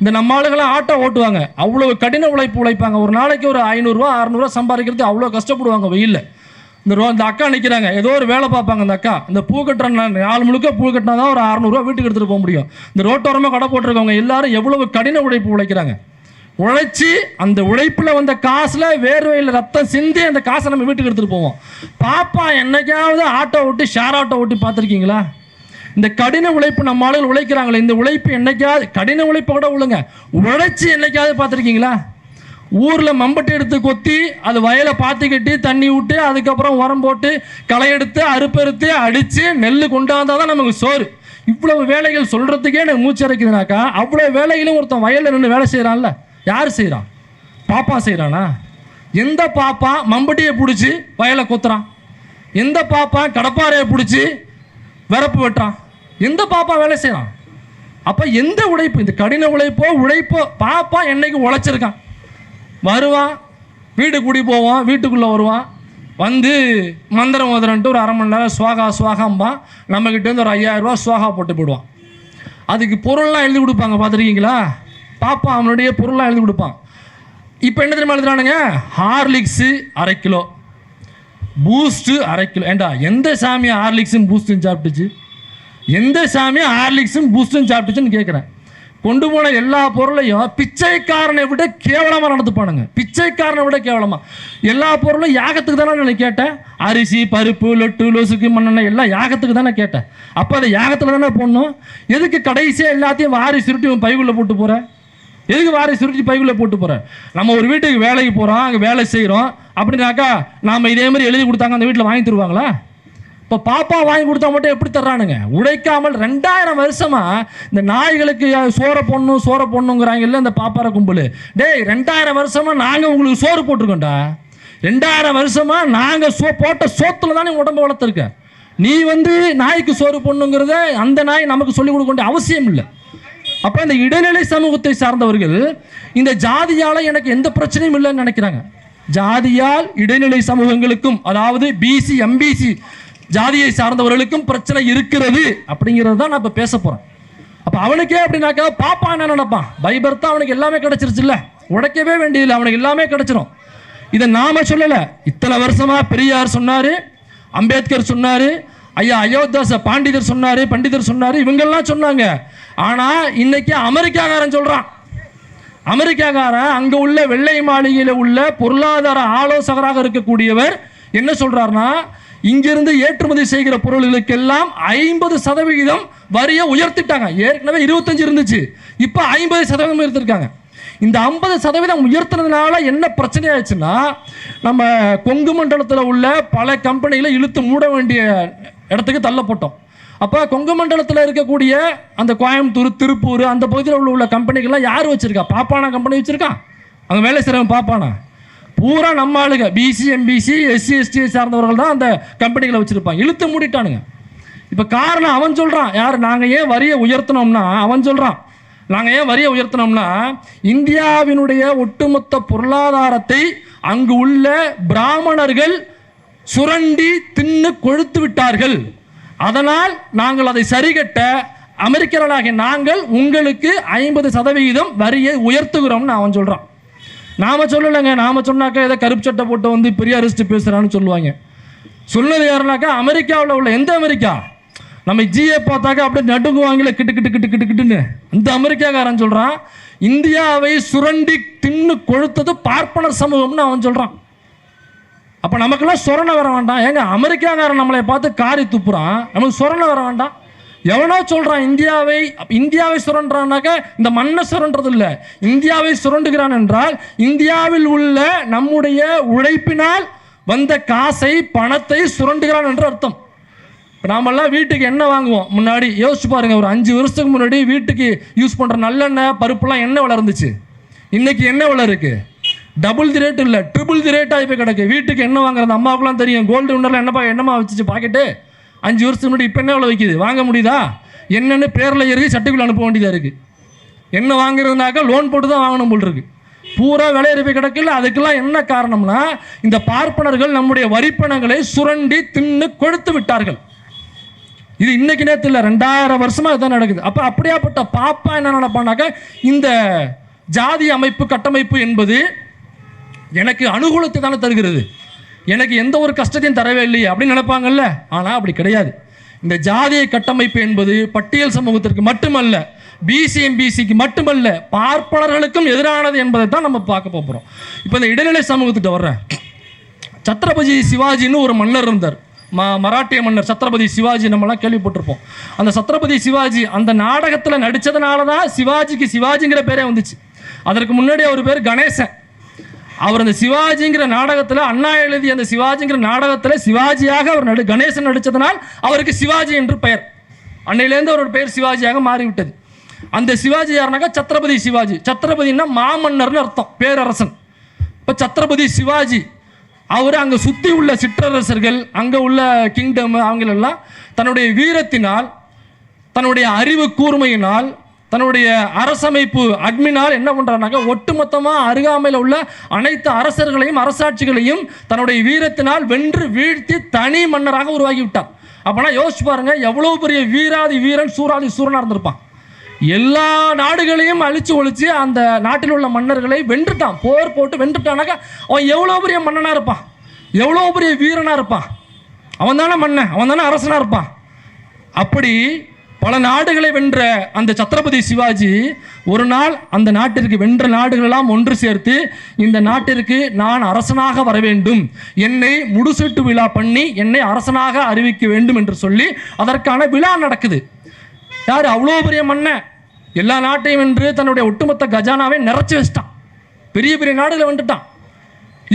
இந்த நம்ம ஆளுங்களாம் ஆட்டோ ஓட்டுவாங்க, அவ்வளோ கடின உழைப்பாங்க. ஒரு நாளைக்கு ஒரு 500 600 சம்பாதிக்கிறது அவ்வளோ கஷ்டப்படுவாங்க வெயிலில். இந்த அக்கா நிற்கிறாங்க, ஏதோ ஒரு வேலை பார்ப்பாங்க. அந்த அக்கா இந்த பூ கட்டுற நாள் முழுக்க பூ கட்டினா தான் ஒரு 600 வீட்டுக்கு எடுத்துகிட்டு போக முடியும். இந்த ரோட்டோரமாக கடை போட்டிருக்கவங்க எல்லாரும் எவ்வளவு கடின உழைக்கிறாங்க. உழைச்சி அந்த உழைப்பில் வந்த காசில் வேர்வையில் ரத்தம் சிந்தி அந்த காசை நம்ம வீட்டுக்கு எடுத்துகிட்டு போவோம். பாப்பா என்னைக்காவது ஆட்டோ ஓட்டி ஷேர் ஆட்டோ ஓட்டி பார்த்துருக்கீங்களா? இந்த கடின உழைப்பு நம்ம ஆளுகள் உழைக்கிறாங்களே, இந்த உழைப்பு என்னைக்காவது கடின உழைப்பை கூட உழைங்க உழைச்சி என்னைக்காவது பார்த்துருக்கீங்களா? ஊரில் மம்பட்டி எடுத்து கொத்தி அது வயலை பாத்தி கட்டி தண்ணி விட்டு அதுக்கப்புறம் உரம் போட்டு களை எடுத்து அறுப்பறுத்து அடித்து நெல் கொண்டாந்தால் தான் நமக்கு சோறு. இவ்வளவு வேலைகள் சொல்கிறதுக்கே எனக்கு மூச்சு அரைக்குதுனாக்கா அவ்வளோ வேலைகளும் ஒருத்தன் வயலில் நின்று வேலை செய்கிறான்ல, யார் செய்கிறான்? பாப்பா செய்கிறானா? எந்த பாப்பா மம்பட்டியை பிடிச்சி வயலை கொத்துறான்? எந்த பாப்பா கடப்பாறையை பிடிச்சி விறப்பு வெட்டுறான்? எந்த பாப்பா வேலை செய்கிறான்? அப்போ எந்த உழைப்பு, இந்த கடின உழைப்போ பாப்பா என்னைக்கு உழைச்சிருக்கான்? வருவான், வீடு கூடி போவான், வீட்டுக்குள்ளே வருவான், வந்து மந்திரம் ஓதுறன்ட்டு ஒரு 1/2 மணி நேரம் சுவாகாம்பான், நம்மக்கிட்டேருந்து ஒரு 5000 ரூபா சுவாகா போட்டு போயிடுவான். அதுக்கு பொருள்லாம் எழுதி கொடுப்பாங்க, பார்த்துருக்கீங்களா? பாப்பா அவனுடைய பொருள்லாம் எழுதி கொடுப்பான். இப்போ என்ன தெரியுமா எழுதுறானுங்க? Horlicks 1/2 kilo, Boost 1/2 kilo. ஏண்டா எந்த சாமியை ஹார்லிக்ஸும் பூஸ்ட்டும் சாப்பிட்டுச்சு? எந்த சாமியை ஹார்லிக்ஸும் பூஸ்ட்டும் சாப்பிட்டுச்சுன்னு கேட்குறேன். கொண்டு போன எல்லா பொருளையும் பிச்சைக்காரனை விட கேவலமாக நடந்துப்பானுங்க. பிச்சைக்காரனை விட கேவலமாக எல்லா பொருளும் யாகத்துக்கு தானே நான் கேட்டேன். அரிசி பருப்பு லொட்டு லொசுக்கு மண்ணெண்ணெய் எல்லாம் யாகத்துக்கு தானே கேட்டேன். அப்போ அதை யாகத்தில் தானே போடணும். எதுக்கு கடைசியாக எல்லாத்தையும் வாரி சுருட்டி பைக்குள்ளே போட்டு போகிறேன்? எதுக்கு வாரி சுருட்டி பைக்குள்ளே போட்டு போகிறேன்? நம்ம ஒரு வீட்டுக்கு வேலைக்கு போகிறோம், அங்கே வேலை செய்கிறோம் அப்படின்னாக்கா நாம் இதே மாதிரி எழுதி கொடுத்தாங்க அந்த வீட்டில் வாங்கி தருவாங்களா? இப்போ பாப்பா வாங்கி கொடுத்தா மட்டும் எப்படி தர்றானுங்க? உழைக்காமல் 2000 வருஷமா இந்த நாய்களுக்கு சோறை பொண்ணுங்கிறாங்கல்ல இந்த பாப்பார கும்பல். டேய் 2000 வருஷமா நாங்கள் உங்களுக்கு சோறு போட்டிருக்கோண்டா. 2000 வருஷமா நாங்கள் போட்ட சோத்துல தானே உடம்பு வளர்த்துருக்க. நீ நாய்க்கு சோறு பொண்ணுங்கிறத அந்த நாய் நமக்கு சொல்லிக் கொடுக்க வேண்டிய அவசியம் இல்லை. அப்போ இந்த இடைநிலை சமூகத்தை சார்ந்தவர்கள் இந்த ஜாதியால் எனக்கு எந்த பிரச்சனையும் இல்லைன்னு நினைக்கிறாங்க. ஜாதியால் இடைநிலை சமூகங்களுக்கும், அதாவது பிசி எம்பிசி ஜாதியை சார்ந்தவர்களுக்கும் பிரச்சனை இருக்கிறது அப்படிங்கிறது தான் நான் இப்போ பேச போகிறேன். அப்போ அவனுக்கே அப்படின்னாக்கா பாப்பா என்ன நினைப்பான்? பைபர்த்தா அவனுக்கு எல்லாமே கிடைச்சிருச்சு இல்லை, உடைக்கவே வேண்டியதில்லை, அவனுக்கு எல்லாமே கிடைச்சிடும். இதை நாம சொல்லலை, இத்தனை வருஷமா பெரியார் சொன்னார், அம்பேத்கர் சொன்னார், ஐயா அயோத்தாச பண்டிதர் சொன்னார், இவங்கெல்லாம் சொன்னாங்க. ஆனால் இன்னைக்கு அமெரிக்காக்காரன் சொல்கிறான். அமெரிக்காக்காரன் அங்க உள்ள வெள்ளை மாளிகையில் உள்ள பொருளாதார ஆலோசகராக இருக்கக்கூடியவர் என்ன சொல்றாருன்னா, இங்கிருந்து ஏற்றுமதி செய்கிற பொருள்களுக்கெல்லாம் 50% வரியை உயர்த்திட்டாங்க. ஏற்கனவே 25 இருந்துச்சு, இப்போ 50% உயர்த்திருக்காங்க. இந்த 50% உயர்த்தினதுனால என்ன பிரச்சனை ஆயிடுச்சுன்னா, நம்ம கொங்கு மண்டலத்தில் உள்ள பல கம்பெனிகளை இழுத்து மூட வேண்டிய இடத்துக்கு தள்ளப்பட்டோம். அப்போ கொங்கு மண்டலத்தில் இருக்கக்கூடிய அந்த கோயம்புத்தூர், திருப்பூர் அந்த பகுதியில் உள்ள கம்பெனிகள்லாம் யார் வச்சிருக்கா? பாப்பானா கம்பெனி வச்சிருக்கான். அங்கே வேலை செய்கிறவன் பாப்பானா? பூரா நம்ம ஆளுங்க பிசி, எம்பிசி, எஸ்சி, எஸ்டி சார்ந்தவர்கள் தான் அந்த கம்பெனிகளை வச்சிருப்பாங்க. இழுத்து மூடிட்டானுங்க. இப்போ காரணம் அவன் சொல்கிறான். யார்? நாங்கள் ஏன் வரியை உயர்த்தினோம்னா, அவன் சொல்கிறான், நாங்கள் ஏன் வரியை உயர்த்தினோம்னா, இந்தியாவினுடைய ஒட்டுமொத்த பொருளாதாரத்தை அங்கு உள்ள பிராமணர்கள் சுரண்டி தின்னு கொழுத்து விட்டார்கள். அதனால் நாங்கள் அதை சரிகட்ட அமெரிக்கர்களாகிய நாங்கள் உங்களுக்கு 50% வரியை உயர்த்துகிறோம்னு அவன் சொல்கிறான். நாம சொல்லலைங்க. நாம சொன்னாக்கா ஏதோ கருப்பு சட்டை போட்டு வந்து பெரியாரிஸ்ட் பேசுகிறான்னு சொல்லுவாங்க. சொன்னது யாருனாக்கா அமெரிக்காவில் உள்ள எந்த அமெரிக்கா? நம்ம ஜிஏ பார்த்தாக்கா அப்படியே நடுங்குவாங்களே கிட்டு கிட்டு கிட்டு கிட்டு கிட்டுன்னு. அந்த அமெரிக்காக்காரன் சொல்கிறான், இந்தியாவை சுரண்டி தின்னு கொழுத்தது பார்ப்பனர் சமூகம்னு அவன் சொல்கிறான். அப்போ நமக்கெல்லாம் சொரணை வர வேண்டாம். ஏங்க அமெரிக்காக்காரன் நம்மளை பார்த்து காரி துப்புறான், நமக்கு சொரணை வர வேண்டாம். எவனோ சொல்கிறான் இந்தியாவை சுரண்டானாக்க இந்த மண்ணை சுரண்டது இல்லை, இந்தியாவை சுரண்டுகிறான் என்றால் இந்தியாவில் உள்ள நம்முடைய உழைப்பினால் வந்த காசை பணத்தை சுரண்டுகிறான் என்று அர்த்தம். இப்போ நாமெல்லாம் வீட்டுக்கு எண்ணெய் வாங்குவோம். முன்னாடி யோசிச்சு பாருங்க, ஒரு 5 வருஷத்துக்கு முன்னாடி வீட்டுக்கு யூஸ் பண்ணுற நல்லெண்ணெய் பருப்புலாம் என்ன விலை இருந்துச்சு? இன்னைக்கு என்ன விலை இருக்கு? டபுள் தி ரேட் இல்லை, ட்ரிபிள் தி ரேட் ஆகி போய் கிடக்கு. வீட்டுக்கு எண்ணெய் வாங்குறது அம்மாவுக்குலாம் தெரியும். கோல்டு விண்டரில் எண்ணெய்மா வச்சுச்சு பாக்கெட்டு 5 வருஷத்துக்கு முன்னாடி. இப்போ என்ன விலை வைக்குது? வாங்க முடியுதா? என்னென்னு பேரில் ஏறி சட்டுக்குள்ள அனுப்ப வேண்டியதாக இருக்குது. எண்ணெய் வாங்குறதுனாக்கா லோன் போட்டு தான் வாங்கணும் போல் இருக்கு. பூரா விலையேறி போய் கிடக்குல்ல. அதுக்கெல்லாம் என்ன காரணம்னா, இந்த பார்ப்பனர்கள் நம்முடைய வரிப்பணங்களை சுரண்டி தின்னு கொழுத்து விட்டார்கள். இது இன்னைக்கு நேரத்தில் இல்லை, 2000 வருஷமா இதுதான் நடக்குது. அப்போ அப்படியாப்பட்ட பாப்பா என்ன நினைப்பானாக்கா, இந்த ஜாதி அமைப்பு கட்டமைப்பு என்பது எனக்கு அனுகூலத்தை தானே தருகிறது, எனக்கு எந்த ஒரு கஷ்டத்தையும் தரவே இல்லையே அப்படின்னு நினைப்பாங்கல்ல. ஆனால் அப்படி கிடையாது. இந்த ஜாதிய கட்டமைப்பு என்பது பட்டியல் சமூகத்திற்கு மட்டுமல்ல, பிசி, எம்பிசிக்கு மட்டுமல்ல, பார்ப்பனர்களுக்கும் எதிரானது என்பதை தான் நம்ம பார்க்க போகிறோம். இப்போ இந்த இடைநிலை சமூகத்திட்ட வர்றேன். சத்ரபதி சிவாஜின்னு ஒரு மன்னர் இருந்தார், மராட்டிய மன்னர் சத்ரபதி சிவாஜி. நம்மலாம் கேள்விப்பட்டிருப்போம். அந்த சத்ரபதி சிவாஜி அந்த நாடகத்தில் நடித்ததுனால தான் சிவாஜிக்கு சிவாஜிங்கிற பேரே வந்துச்சு. அதற்கு முன்னாடி அவர் பேர் கணேசன். அவர் அந்த சிவாஜிங்கிற நாடகத்தில், அண்ணா எழுதிய அந்த சிவாஜிங்கிற நாடகத்தில் சிவாஜியாக அவர் கணேசன் நடித்ததனால் அவருக்கு சிவாஜி என்று பெயர். அன்னையிலேருந்து அவரோட பெயர் சிவாஜியாக மாறிவிட்டது. அந்த சிவாஜி யாருனாக்கா சத்ரபதி சிவாஜி. சத்ரபதினா மாமன்னர்னு அர்த்தம், பேரரசன். இப்போ சத்ரபதி சிவாஜி அவர் அங்கே சுற்றி உள்ள சிற்றரசர்கள், அங்கே உள்ள கிங்டம், அவங்களெல்லாம் தன்னுடைய வீரத்தினால், தன்னுடைய அறிவு கூர்மையினால், தன்னுடைய அரசமைப்பு அட்மினால் என்ன பண்ணுறாருனாக்கா, ஒட்டுமொத்தமாக அருகாமையில் உள்ள அனைத்து அரசர்களையும் அரசாட்சிகளையும் தன்னுடைய வீரத்தினால் வென்று வீழ்த்தி தனி மன்னராக உருவாக்கி விட்டார். அப்போனா யோசிச்சு பாருங்க, எவ்வளோ பெரிய வீராதி வீரன், சூராதி சூரனாக இருந்திருப்பான். எல்லா நாடுகளையும் அழிச்சு ஒழிச்சு அந்த நாட்டில் உள்ள மன்னர்களை வென்றுட்டான், போர் போட்டு வென்றுட்டானாக்கா அவன் எவ்வளோ பெரிய மன்னனாக இருப்பான், எவ்வளோ பெரிய வீரனாக இருப்பான். அவன் தானே மன்னன், அவன் தானே அரசனாக இருப்பான். அப்படி பல நாடுகளை வென்ற அந்த சத்ரபதி சிவாஜி ஒரு நாள் அந்த நாட்டிற்கு, வென்ற நாடுகளெல்லாம் ஒன்று சேர்த்து, இந்த நாட்டிற்கு நான் அரசனாக வர வேண்டும், என்னை முடிசூட்டு விழா பண்ணி என்னை அரசனாக அறிவிக்க வேண்டும் என்று சொல்லி அதற்கான விழா நடக்குது. யார்? அவ்வளோ பெரிய மன்னன், எல்லா நாட்டையும் வென்று தன்னுடைய ஒட்டுமொத்த கஜானாவை நிறைச்சி வச்சிட்டான், பெரிய பெரிய நாடுகளை வந்துட்டான்.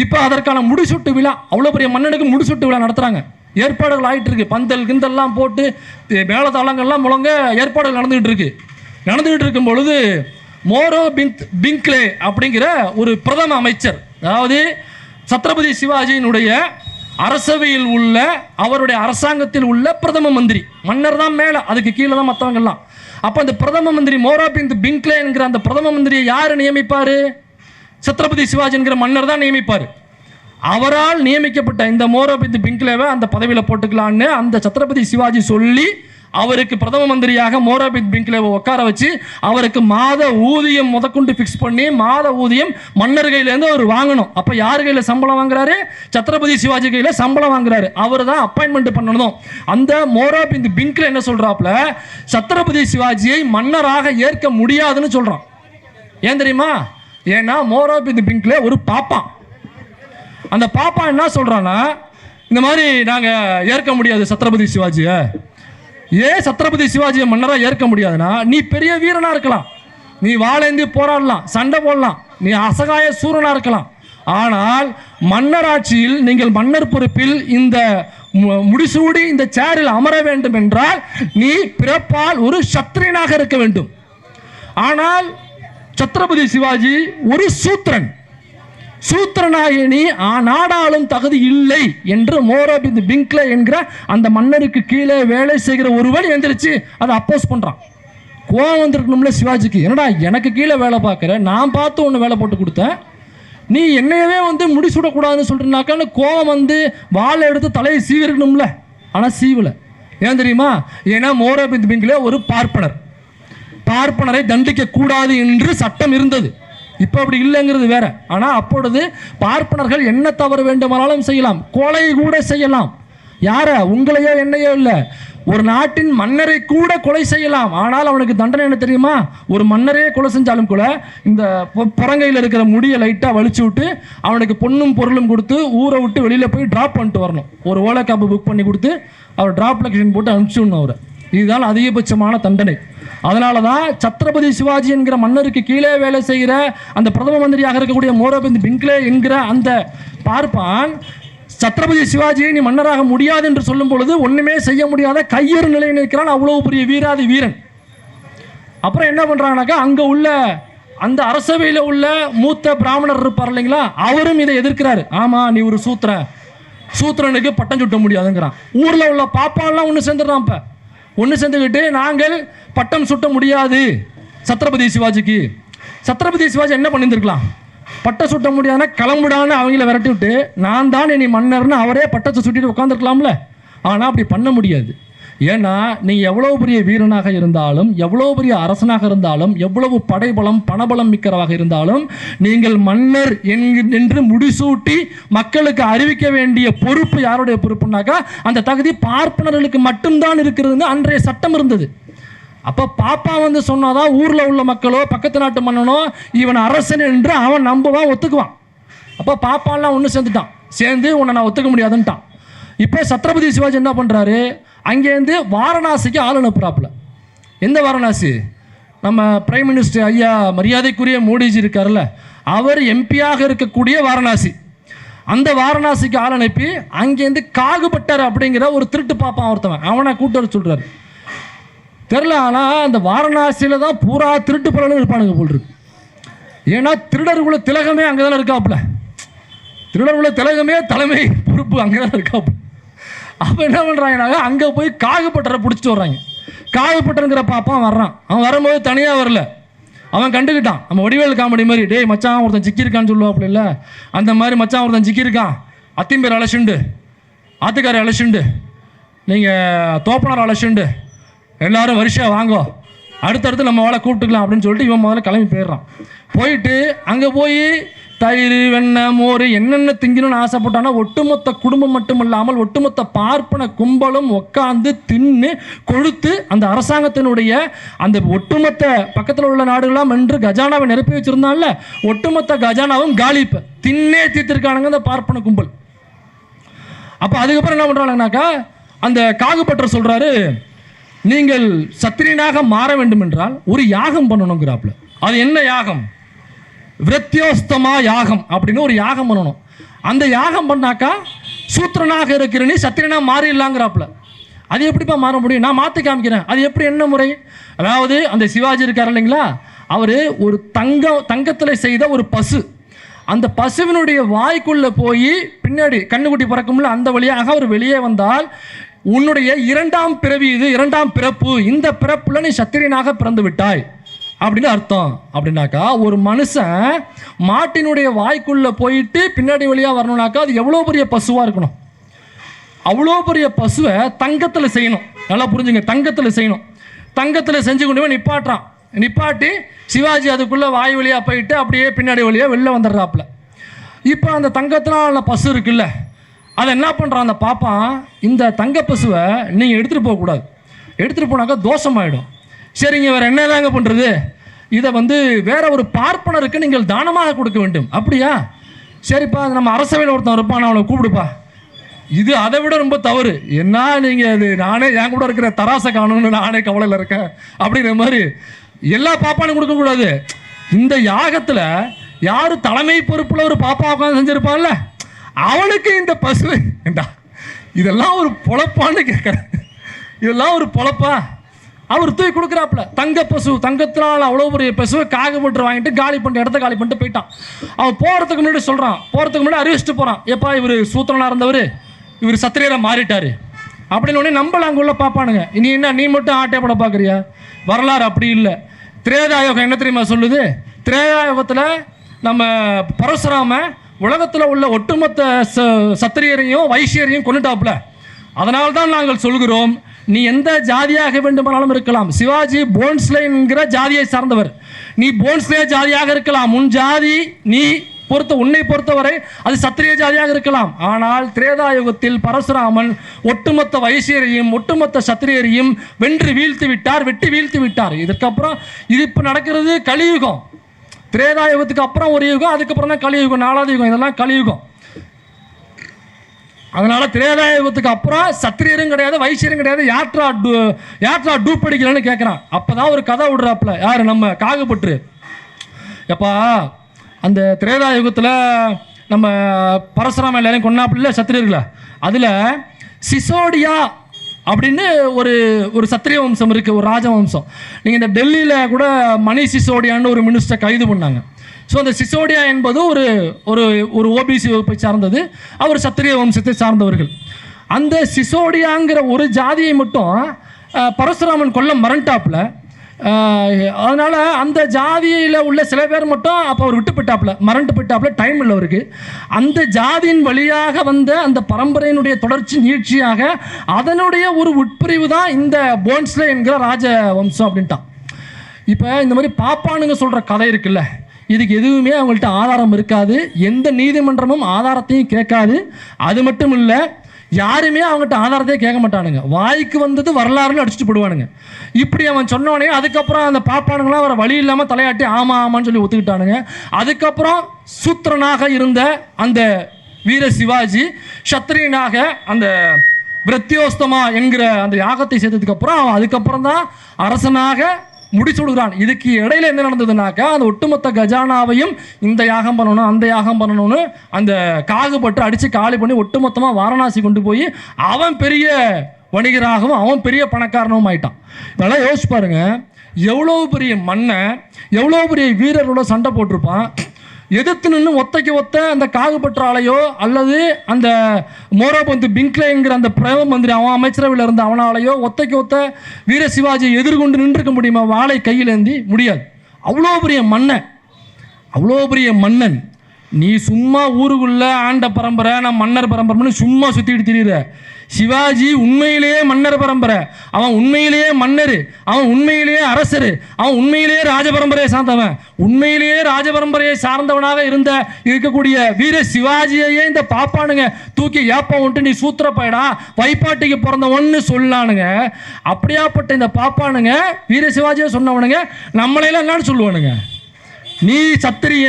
இப்போ அதற்கான முடிசூட்டு விழா, அவ்வளோ பெரிய மன்னனுக்கு முடிசூட்டு விழா நடத்துகிறாங்க. ஏற்பாடுகள் ஆகிட்டு இருக்கு, பந்தல் கிந்தல்லாம் போட்டு மேளதாளங்கள்லாம் முழங்க ஏற்பாடுகள் நடந்துகிட்டு இருக்கும் பொழுது மோரோ பிங்க்லே அப்படிங்கிற ஒரு பிரதம அமைச்சர், அதாவது சத்ரபதி சிவாஜியினுடைய அரசவையில் உள்ள, அவருடைய அரசாங்கத்தில் உள்ள பிரதம மந்திரி, மன்னர் தான் மேலே, அதுக்கு கீழே தான் மற்றவங்கெல்லாம். அப்போ அந்த பிரதம மந்திரி மோரோ பிங்க்லே என்கிற அந்த பிரதம மந்திரியை யார் நியமிப்பார்? சத்ரபதி சிவாஜி என்கிற மன்னர் தான் நியமிப்பார். அவரால் நியமிக்கப்பட்ட இந்த மோரோ பிங்க்லேவை அந்த பதவியில் போட்டுக்கலான்னு அந்த சத்ரபதி சிவாஜி சொல்லி அவருக்கு பிரதம மந்திரியாக மோரோ பிங்க்லேவை உட்கார வச்சு அவருக்கு மாத ஊதியம் முதற்கொண்டு ஃபிக்ஸ் பண்ணி, மாத ஊதியம் மன்னர் கையிலேருந்து அவர் வாங்கணும். அப்போ யார் கையில் சம்பளம் வாங்குறாரு? சத்ரபதி சிவாஜி கையில் சம்பளம் வாங்குறாரு. அவர் தான் அப்பாயின்மெண்ட் பண்ணணும். அந்த மோரோ பிங்க்லே என்ன சொல்றாப்புல, சத்ரபதி சிவாஜியை மன்னராக ஏற்க முடியாதுன்னு சொல்றான். ஏன் தெரியுமா? ஏன்னா மோரோபிந்த் பிங்க்ல ஒரு பாப்பான். அந்த பாப்பா என்ன சொல்றான்னா, இந்த மாதிரி நாங்கள் ஏற்க முடியாது சத்ரபதி சிவாஜியை. ஏன் சத்ரபதி சிவாஜியை மன்னராக ஏற்க முடியாதுன்னா, நீ பெரிய வீரனாக இருக்கலாம், நீ வாழேந்தி போராடலாம், சண்டை போடலாம், நீ அசகாய சூரனாக இருக்கலாம். ஆனால் மன்னராட்சியில் நீங்கள் மன்னர் பொறுப்பில் இந்த முடிசூடி இந்த சேரில் அமர வேண்டும் என்றால் நீ பிறப்பால் ஒரு சத்திரியனாக இருக்க வேண்டும். ஆனால் சத்ரபதி சிவாஜி ஒரு சூத்திரன். சூத்திரனாகிய நீ நாடாளும் தகுதி இல்லை என்று மோரோபிந்த் பிங்க்ல என்கிற அந்த மன்னருக்கு கீழே வேலை செய்கிற ஒருவன் எந்திரிச்சு அதை அப்போஸ் பண்றான். கோவம் வந்திருக்கணும்ல சிவாஜிக்கு, என்னடா எனக்கு கீழே வேலை பார்க்குற, நான் பார்த்து ஒன்று வேலை போட்டு கொடுத்தேன், நீ என்னையவே வந்து முடிசூடக்கூடாதுன்னு சொல்றேன்னாக்கான்னு கோவம் வந்து வாழை எடுத்து தலையை சீவிருக்கணும்ல. ஆனால் சீவலை. ஏன் தெரியுமா? ஏன்னா மோரோபிந்த் பிங்க்ல ஒரு பார்ப்பனரை தண்டிக்க கூடாது என்று சட்டம் இருந்தது. இப்போ அப்படி இல்லைங்கிறது வேற. ஆனால் அப்பொழுது பார்ப்பனர்கள் என்ன தவறு வேண்டுமானாலும் செய்யலாம், கொலை கூட செய்யலாம். யார? உங்களையோ என்னையோ இல்லை, ஒரு நாட்டின் மன்னரை கூட கொலை செய்யலாம். ஆனால் அவனுக்கு தண்டனை என்ன தெரியுமா? ஒரு மன்னரே கொலை செஞ்சாலும் கூட இந்த புறங்கையில் இருக்கிற முடியை லைட்டாக வலிச்சு விட்டு அவனுக்கு பொண்ணும் பொருளும் கொடுத்து ஊரை விட்டு வெளியில் போய் ட்ராப் பண்ணிட்டு வரணும். ஒரு ஓலை கேப் புக் பண்ணி கொடுத்து அவர் ட்ராப் லொகேஷன் போட்டு அனுப்பிச்சு விடணும் அவரை. இதுதான் அதிகபட்சமான தண்டனை. அதனால தான் சத்ரபதி சிவாஜி என்கிற மன்னருக்கு கீழே வேலை செய்கிற அந்த பிரதம மந்திரியாக இருக்கக்கூடிய மோரோபிந்த் பிங்க்லே என்கிற அந்த பார்ப்பான் சத்ரபதி சிவாஜியை நீ மன்னராக முடியாது என்று சொல்லும் பொழுது ஒன்றுமே செய்ய முடியாத கையறு நிலை நிற்கிறான். அவ்வளவு பெரிய வீராதி வீரன். அப்புறம் என்ன பண்ணுறாங்கனாக்கா, அங்கே உள்ள அந்த அரசவையில் உள்ள மூத்த பிராமணர் இருப்பார் இல்லைங்களா, அவரும் இதை எதிர்க்கிறாரு. ஆமாம், நீ ஒரு சூத்திரனுக்கு பட்டம் சுட்ட முடியாதுங்கிறான். ஊரில் உள்ள பாப்பாலாம் ஒன்று சேர்ந்துடுறான். இப்போ ஒன்று சேர்ந்துக்கிட்டு நாங்கள் பட்டம் சுட்ட முடியாது சத்ரபதி சிவாஜிக்கு. சத்ரபதி சிவாஜி என்ன பண்ணியிருந்திருக்கலாம்? பட்டம் சுட்ட முடியாதுன்னா கிளம்புடான்னு அவங்கள விரட்டி விட்டு நான் தான் நீ மன்னர்னு அவரே பட்டத்தை சுட்டிட்டு உட்காந்துருக்கலாம்ல. ஆனால் அப்படி பண்ண முடியாது. ஏன்னா நீ எவ்வளோ பெரிய வீரனாக இருந்தாலும், எவ்வளோ பெரிய அரசனாக இருந்தாலும், எவ்வளவு படைபலம் பணபலம் மிக்கிறவாக இருந்தாலும், நீங்கள் மன்னர் என்று முடிசூட்டி மக்களுக்கு அறிவிக்க வேண்டிய பொறுப்பு யாருடைய பொறுப்புனாக்கா அந்த தகுதி பார்ப்பனர்களுக்கு மட்டும்தான் இருக்கிறதுன்னு அன்றைய சட்டம் இருந்தது. அப்போ பாப்பா வந்து சொன்னாதான் ஊரில் உள்ள மக்களோ பக்கத்து நாட்டு மன்னனோ இவன் அரசன் என்று அவன் நம்புவான், ஒத்துக்குவான். அப்போ பாப்பாலாம் ஒன்று சேர்ந்து உன்னை நான் ஒத்துக்க முடியாதுன்ட்டான். இப்போ சத்ரபதி சிவாஜி என்ன பண்ணுறாரு, அங்கேருந்து வாரணாசிக்கு ஆள் அனுப்புகிறாப்புல. எந்த வாரணாசி? நம்ம பிரைம் மினிஸ்டர் ஐயா மரியாதைக்குரிய மோடிஜி இருக்கார்ல, அவர் எம்பியாக இருக்கக்கூடிய வாரணாசி. அந்த வாரணாசிக்கு ஆள் அனுப்பி அங்கேருந்து காகுபட்டர் அப்படிங்கிற ஒரு திருட்டு பாப்பான் ஒருத்தவன், அவனை கூட்டு வர சொல்கிறார். தெரில. ஆனால் அந்த வாரணாசியில் தான் பூரா திருட்டு பலனும் இருப்பானுங்க போல் இருக்கு. ஏன்னா திருடர்குல திலகமே அங்கே தானே இருக்காப்புல. திருடர்குல திலகமே தலைமை பொறுப்பு அங்கே தானே இருக்காப்புல. அப்போ என்ன பண்ணுறாங்கனாங்க, அங்கே போய் காகுப்பட்டரை பிடிச்சிட்டு வர்றாங்க. காகுப்பட்டருங்கிற பாப்பான் வர்றான். அவன் வரும்போது தனியாக வரல, அவன் கண்டுக்கிட்டான். நம்ம வடிவேல் காமெடி மாதிரி, டேய் மச்சான் ஒருத்தன் சிக்கியிருக்கான்னு சொல்லுவாப்புல இல்லை, அந்த மாதிரி மச்சான் ஒருத்தன் சிக்கியிருக்கான், அத்திம்பேர் அழைச்சுண்டு, ஆத்துக்காரை அழைச்சுண்டு, நீங்கள் தோப்பனார் அழைச்சுண்டு, எல்லாரும் வரிசையாக வாங்கோ, அடுத்தடுத்து நம்ம வாழை கூப்பிட்டுக்கலாம் அப்படின்னு சொல்லிட்டு இவன் முதல்ல கிளம்பி போயிடுறான். போயிட்டு அங்கே போய் தயிர் வெண்ணெய் மோர் என்னென்ன திங்கணும்னு ஆசைப்பட்டானா ஒட்டுமொத்த குடும்பம் மட்டும் இல்லாமல் ஒட்டுமொத்த பார்ப்பன கும்பலும் உட்காந்து தின்னு கொழுத்து அந்த அரசாங்கத்தினுடைய அந்த ஒட்டுமொத்த பக்கத்தில் உள்ள நாடுகளாம் என்று கஜானாவை நிரப்பி வச்சுருந்தான்ல, ஒட்டுமொத்த கஜானாவும் காலிப்பு தின்னே தீர்த்திருக்கானுங்க அந்த பார்ப்பன கும்பல். அப்போ அதுக்கப்புறம் என்ன பண்ணுறாங்கனாக்கா, அந்த காகுப்பட்டர் சொல்கிறாரு, நீங்கள் சத்திரியனாக மாற வேண்டும் என்றால் ஒரு யாகம் பண்ணணுங்கிறாப்புல. அது என்ன யாகம்? விரத்தியோஸ்தமா யாகம் அப்படின்னு ஒரு யாகம் பண்ணணும். அந்த யாகம் பண்ணாக்கா சூத்திரனாக இருக்கிற நீ சத்திரியனா மாறிடலாங்கிறாப்புல. அது எப்படிப்பா மாற முடியும்? நான் மாற்றி காமிக்கிறேன். அது எப்படி, என்ன முறை? அதாவது அந்த சிவாஜி இருக்கார் இல்லைங்களா, அவர் ஒரு தங்கத்தில் செய்த ஒரு பசு, அந்த பசுவினுடைய வாய்க்குள்ளே போய் பின்னாடி கண்ணுக்குட்டி பறக்கும்ல, அந்த வழியாக அவர் வெளியே வந்தால் உன்னுடைய இரண்டாம் பிறவி இது, இரண்டாம் பிறப்பு, இந்த பிறப்புல நீ சத்திரியனாக பிறந்து விட்டாய் அப்படின்னு அர்த்தம். அப்படின்னாக்கா ஒரு மனுஷன் மாட்டினுடைய வாய்க்குள்ளே போயிட்டு பின்னாடி வழியாக வரணும்னாக்கா அது எவ்வளோ பெரிய பசுவாக இருக்கணும். அவ்வளோ பெரிய பசுவை தங்கத்தில் செய்யணும். நல்லா புரிஞ்சுங்க, தங்கத்தில் செய்யணும். தங்கத்தில் செஞ்சு கொண்டு போய் நிப்பாட்டி சிவாஜி அதுக்குள்ளே வாய் வழியாக போயிட்டு அப்படியே பின்னாடி வழியாக வெளில வந்துடுறாப்புல. இப்போ அந்த தங்கத்தினால பசு இருக்குல்ல, அதை என்ன பண்ணுறான் அந்த பாப்பான், இந்த தங்க பசுவை நீங்கள் எடுத்துகிட்டு போகக்கூடாது, எடுத்துகிட்டு போனாக்கா தோஷமாயிடும். சரிங்க, வேறு என்ன தாங்க பண்ணுறது? இதை வந்து வேற ஒரு பார்ப்பனருக்கு நீங்கள் தானமாக கொடுக்க வேண்டும். அப்படியா, சரிப்பா, நம்ம அரசவையில் ஒருத்தன் இருப்பான், அவனை கூப்பிடுப்பா. இது அதை விட ரொம்ப தவறு. என்ன நீங்கள் அது நானே என் கூட இருக்கிற தராசை காணும்னு நானே கவலையில் இருக்கேன் அப்படிங்கிற மாதிரி எல்லா பாப்பானும் கொடுக்கக்கூடாது. இந்த யாகத்தில் யார் தலைமை பொறுப்பில் ஒரு பாப்பா உட்காந்து செஞ்சிருப்பான்ல, அவனுக்கு இந்த பசுவை ஏண்டா, இதெல்லாம் ஒரு பொழப்பான்னு கேட்குறேன். இதெல்லாம் ஒரு பொழப்பா? அவர் தூக்கி கொடுக்குறாப்புல. தங்க பசு, தங்கத்தினால் அவ்வளோ பெரிய பசுவை காகப்பட்டு வாங்கிட்டு காலி பண்ணிட்டு இடத்த காலி பண்ணிட்டு போயிட்டான். அவன் போகிறதுக்கு முன்னாடி சொல்கிறான், போகிறதுக்கு முன்னாடி அறிவிச்சிட்டு போகிறான், எப்பா இவர் சூத்திரனாக இருந்தவர் இவர் சத்திரியரை மாறிட்டார் அப்படின்னு. உடனே நம்மள அங்கே உள்ள பார்ப்பானுங்க, இனி என்ன நீ மட்டும் ஆட்டை பட பார்க்குறியா? வரலாறு அப்படி இல்லை. திரேதாயுகம் என்ன தெரியுமா சொல்லுது? திரேதாயுகத்தில் நம்ம பரசுராம உலகத்தில் உள்ள ஒட்டுமொத்த சத்திரியரையும் வைசியரையும் கொண்டுட்டாப்புல. அதனால்தான் நாங்கள் சொல்கிறோம், நீ எந்த ஜாதியாக வேண்டுமானாலும் இருக்கலாம். சிவாஜி போன்ஸ்லே என்கிற ஜாதியை சார்ந்தவர். நீ போன்ஸ்லே ஜாதியாக இருக்கலாம். உன் ஜாதி நீ உன்னை பொறுத்தவரை அது சத்திரிய ஜாதியாக இருக்கலாம். ஆனால் திரேதாயுகத்தில் பரசுராமன் ஒட்டுமொத்த வைசியரையும் ஒட்டுமொத்த சத்திரியரையும் வென்று வீழ்த்தி விட்டார், வெட்டி வீழ்த்தி விட்டார். இதுக்கப்புறம் இது இப்போ நடக்கிறது கலியுகம். திரேதாயுகத்துக்கு அப்புறம் ஒரு யுகம், அதுக்கப்புறம் தான் கலியுகம், 4வது யுகம். இதெல்லாம் கலியுகம். அதனால திரேதாயுகத்துக்கு அப்புறம் சத்திரியரும் கிடையாது, வைசியரும் கிடையாது. யாத்ரா டூப் அடிக்கலன்னு கேட்குறான். அப்போதான் ஒரு கதை விடுறாப்புல. யார்? நம்ம காகப்பற்று. எப்பா அந்த திரேதாயுகத்தில் நம்ம பரசுராம எல்லாரையும் கொண்டாப்புல சத்திரியர்களா, அதில் சிசோடியா அப்படின்னு ஒரு சத்திரிய வம்சம் இருக்குது, ஒரு ராஜவம்சம். நீங்கள் இந்த டெல்லியில் கூட மணி சிசோடியான்னு ஒரு மினிஸ்டரை கைது பண்ணாங்க. ஸோ அந்த சிசோடியா என்பது ஒரு ஓபிசி வகுப்பை சார்ந்தது. அவர் சத்திரிய வம்சத்தை சார்ந்தவர்கள். அந்த சிசோடியாங்கிற ஒரு ஜாதியை மட்டும் பரசுராமன் கொல்ல மறண்டாப்புல. அதனால் அந்த ஜாதியில் உள்ள சில பேர் மட்டும் அப்போ அவர் விட்டு போயிட்டாப்புல, மறண்டு போயிட்டாப்புல, டைம் இல்லை அவருக்கு. அந்த ஜாதியின் வழியாக வந்த அந்த பரம்பரையினுடைய தொடர்ச்சி நீட்சியாக அதனுடைய ஒரு உட்பிரிவு தான் இந்த போன்ஸ்லே என்கிற ராஜ வம்சம் அப்படின்ட்டான். இப்போ இந்த மாதிரி பாப்பானுங்க சொல்கிற கதை இருக்குல்ல, இதுக்கு எதுவுமே அவங்கள்ட்ட ஆதாரம் இருக்காது. எந்த நீதிமன்றமும் ஆதாரத்தையும் கேட்காது. அது மட்டும் இல்லை, யாருமே அவங்ககிட்ட ஆதாரத்தையே கேட்க மாட்டானுங்க. வாய்க்கு வந்தது வரலாறுன்னு அடிச்சுட்டு போடுவானுங்க. இப்படி அவன் சொன்னோடனே அதுக்கப்புறம் அந்த பாப்பானுங்களாம் வர வழி இல்லாமல் தலையாட்டி ஆமாம் ஆமான்னு சொல்லி ஒத்துக்கிட்டானுங்க. அதுக்கப்புறம் சூத்திரனாக இருந்த அந்த வீர சிவாஜி சத்திரியனாக அந்த விரத்தியோஸ்தமா என்கிற அந்த யாகத்தை செய்ததுக்கப்புறம் அவன் அதுக்கப்புறம் தான் அரசனாக முடிச்சுடுகிறான். இதுக்கு இடையில என்ன நடந்ததுனாக்கா, அந்த ஒட்டுமொத்த கஜானாவையும் இந்த யாகம் பண்ணணும் அந்த யாகம் பண்ணணும்னு அந்த காகுபட்டு அடித்து காலி பண்ணி ஒட்டுமொத்தமாக வாரணாசி கொண்டு போய் அவன் பெரிய வணிகராகவும் அவன் பெரிய பணக்காரனும் ஆயிட்டான். இதெல்லாம் யோசிச்சு பாருங்க, எவ்வளோ பெரிய மண்ணை எவ்வளோ பெரிய வீரர்களோட சண்டை போட்டிருப்பான். எதிர்த்து நின்று ஒத்தைக்கு ஒத்த அந்த காகுபற்றாலையோ அல்லது அந்த மோரோபந்து பிங்க்லேங்கிற அந்த பிரதம மந்திரி அவன் அமைச்சரவையில் இருந்த அவனாலேயோ ஒத்தைக்கு ஒத்த வீர சிவாஜியை எதிர்கொண்டு நின்றுக்க முடியுமா? வாளை கையிலேந்தி முடியாது. அவ்வளோ பெரிய மன்னன், அவ்வளோ பெரிய மன்னன். நீ சும்மா ஊருக்குள்ள ஆண்ட பரம்பரை, நான் மன்னர் பரம்பரைன்னு சும்மா சுற்றிட்டு திரியிற. சிவாஜி உண்மையிலேயே மன்னர் பரம்பரை, அவன் உண்மையிலேயே மன்னர், அவன் உண்மையிலேயே அரசர், அவன் உண்மையிலேயே ராஜபரம்பரையை சார்ந்தவன். உண்மையிலேயே ராஜபரம்பரையை சார்ந்தவனாக இருக்கக்கூடிய வீர சிவாஜியையே இந்த பாப்பானுங்க தூக்கி ஏப்ப நீ சூத்திரப்பயடா வைப்பாட்டிக்கு பிறந்தவன்னு சொல்லானுங்க. அப்படியாப்பட்ட இந்த பாப்பானுங்க வீர சிவாஜியை சொன்னவனுங்க நம்மளையெல்லாம் என்னன்னு சொல்லுவானுங்க? நீ சத்திரிய,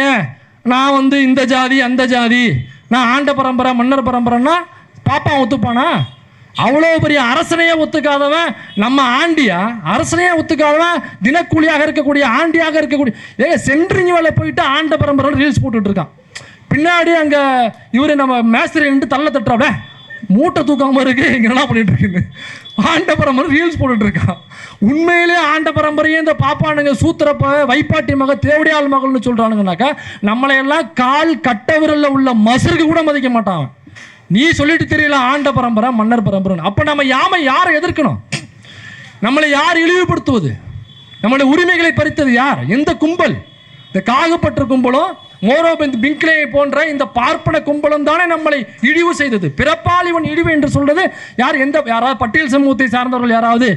நான் வந்து இந்த ஜாதி அந்த ஜாதி, நான் ஆண்ட பரம்பரை மன்னர் பரம்பரைன்னா பாப்பா ஒத்துப்பானா? அவ்வளோ பெரிய அரசனையே ஒத்துக்காதவன் நம்ம ஆண்டியா? அரசனையே ஒத்துக்காதவன் தினக்கூலியாக இருக்கக்கூடிய ஆண்டியாக இருக்கக்கூடிய சென்ட்ரிங் வேலை போயிட்டு ஆண்ட பரம்பரை ரீல்ஸ் போட்டுட்டு இருக்கான். பின்னாடி அங்கே இவர் நம்ம மேஸ்திரி நின்று தள்ள தட்டுறாப்ல, மூட்டை தூக்காம இருக்கு, இங்கே என்ன பண்ணிட்டு இருக்குன்னு ஆண்ட பரம்பரை ரீல்ஸ் போட்டுட்டு இருக்கான். உண்மையிலே ஆண்ட பரம்பரையே இந்த பாப்பானுங்க சூத்திரப்ப வைப்பாட்டி மக தேவடியாள் மகள்னு சொல்றானுங்கனாக்கா நம்மளையெல்லாம் கால் கட்ட விரல்ல உள்ள மசருக்கு கூட மதிக்க மாட்டான். நீ சொல்லிட்டு தெரியல ஆண்ட பரம்பரை மன்னர் பரம்பரை. அப்ப நம்ம யாரை எதிர்க்கணும்? நம்மளை யார் இழிவுபடுத்துவது? நம்மளுடைய உரிமைகளை பறித்தது யார்? எந்த கும்பல்? இந்த காகப்பற்ற கும்பலும் மோரோபந்த் பிங்க்லே போன்ற இந்த பார்ப்பன கும்பலும் தானே நம்மளை இழிவு செய்தது. பிறப்பால் இவன் இழிவு என்று சொல்றது யார்? யாராவது பட்டியல் சமூகத்தை சார்ந்தவர்கள் யாராவது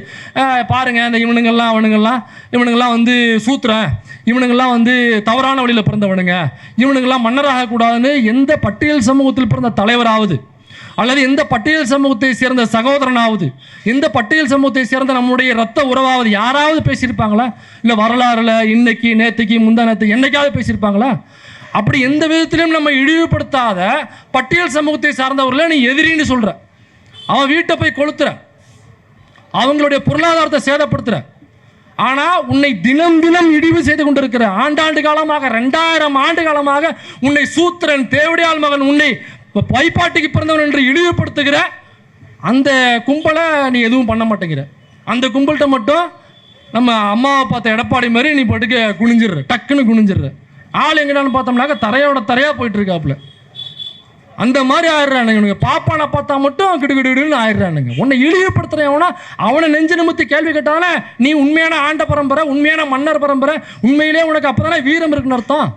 பாருங்க, இந்த இவனுங்கெல்லாம் வந்து சூத்திரன், இவனுங்கெல்லாம் வந்து தவறான வழியில் பிறந்தவனுங்க, இவனுங்கெல்லாம் மன்னராக கூடாதுன்னு எந்த பட்டியல் சமூகத்தில் பிறந்த தலைவராவது அல்லது எந்த பட்டியல் சமூகத்தை சேர்ந்த சகோதரனாவது, எந்த பட்டியல் சமூகத்தை சேர்ந்த நம்முடைய ரத்த உறவாவது யாராவது பேசியிருப்பாங்களா? இல்லை வரலாறுல இன்னைக்கு, நேற்றுக்கு, முந்தானத்து என்னைக்காவது பேசியிருப்பாங்களா? அப்படி எந்த விதத்திலும் நம்ம இழிவுபடுத்தாத பட்டியல் சமூகத்தை சார்ந்தவர்களை நீ எதிரின்னு சொல்ற, அவன் வீட்டை போய் கொளுத்துற, அவங்களுடைய பொருளாதாரத்தை சேதப்படுத்துற. ஆனால் உன்னை தினம் தினம் இழிவு செய்து கொண்டிருக்கிற, ஆண்டாண்டு காலமாக 2000 ஆண்டு காலமாக உன்னை சூத்திரன், தேவடியால் மகன், உன்னை வைப்பாட்டிக்கு பிறந்தவன் என்று இழிவுபடுத்துகிற அந்த கும்பலை நீ எதுவும் பண்ண மாட்டேங்கிற. அந்த கும்பல்கிட்ட மட்டும் நம்ம அம்மாவை பார்த்த எடப்பாடி மாதிரி நீ படுக்க குனிஞ்சிடுற, டக்குன்னு குனிஞ்சிடுற. ஆள் எங்கடான்னு பார்த்தோம்னாக்க தரையோட தரையாக போயிட்டு இருக்காப்புல. அந்த மாதிரி ஆயிடுறானுங்க. பாப்பானை பார்த்தா மட்டும் கிடுகிடுன்னு ஆயிடுறானுங்க. உன்னை இழிவுபடுத்துறவனா அவனை நெஞ்சு நிமித்தி கேள்வி கேட்டாலே நீ உண்மையான ஆண்ட பரம்பரை, உண்மையான மன்னர் பரம்பரை, உண்மையிலே உனக்கு அப்போதானே வீரம் இருக்குன்னு அர்த்தம்.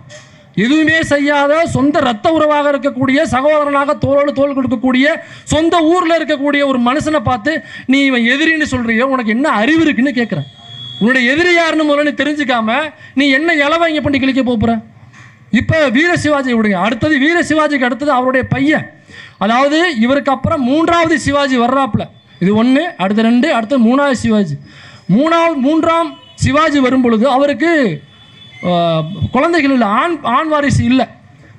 எதுவுமே செய்யாத சொந்த ரத்த உறவாக இருக்கக்கூடிய, சகோதரனாக தோளோடு தோல் கொடுக்கக்கூடிய, சொந்த ஊரில் இருக்கக்கூடிய ஒரு மனுஷனை பார்த்து நீ இவன் எதிரின்னு சொல்றியோ, உனக்கு என்ன அறிவு இருக்குன்னு கேட்குறேன். உன்னுடைய எதிரி யாருன்னு முதல்ல நீ தெரிஞ்சுக்காம நீ என்ன இலவை இங்கே பண்ணி கிழிக்க போகிற? இப்போ வீர சிவாஜி விடுங்க, அடுத்தது வீர சிவாஜிக்கு அடுத்தது அவருடைய பையன், அதாவது இவருக்கு அப்புறம் 3வது சிவாஜி வர்றாப்புல. இது 1, அடுத்த 2, அடுத்த 3வது சிவாஜி. மூன்றாம் சிவாஜி வரும் பொழுது அவருக்கு குழந்தைகள் இல்லை, ஆண் வாரிசு இல்லை.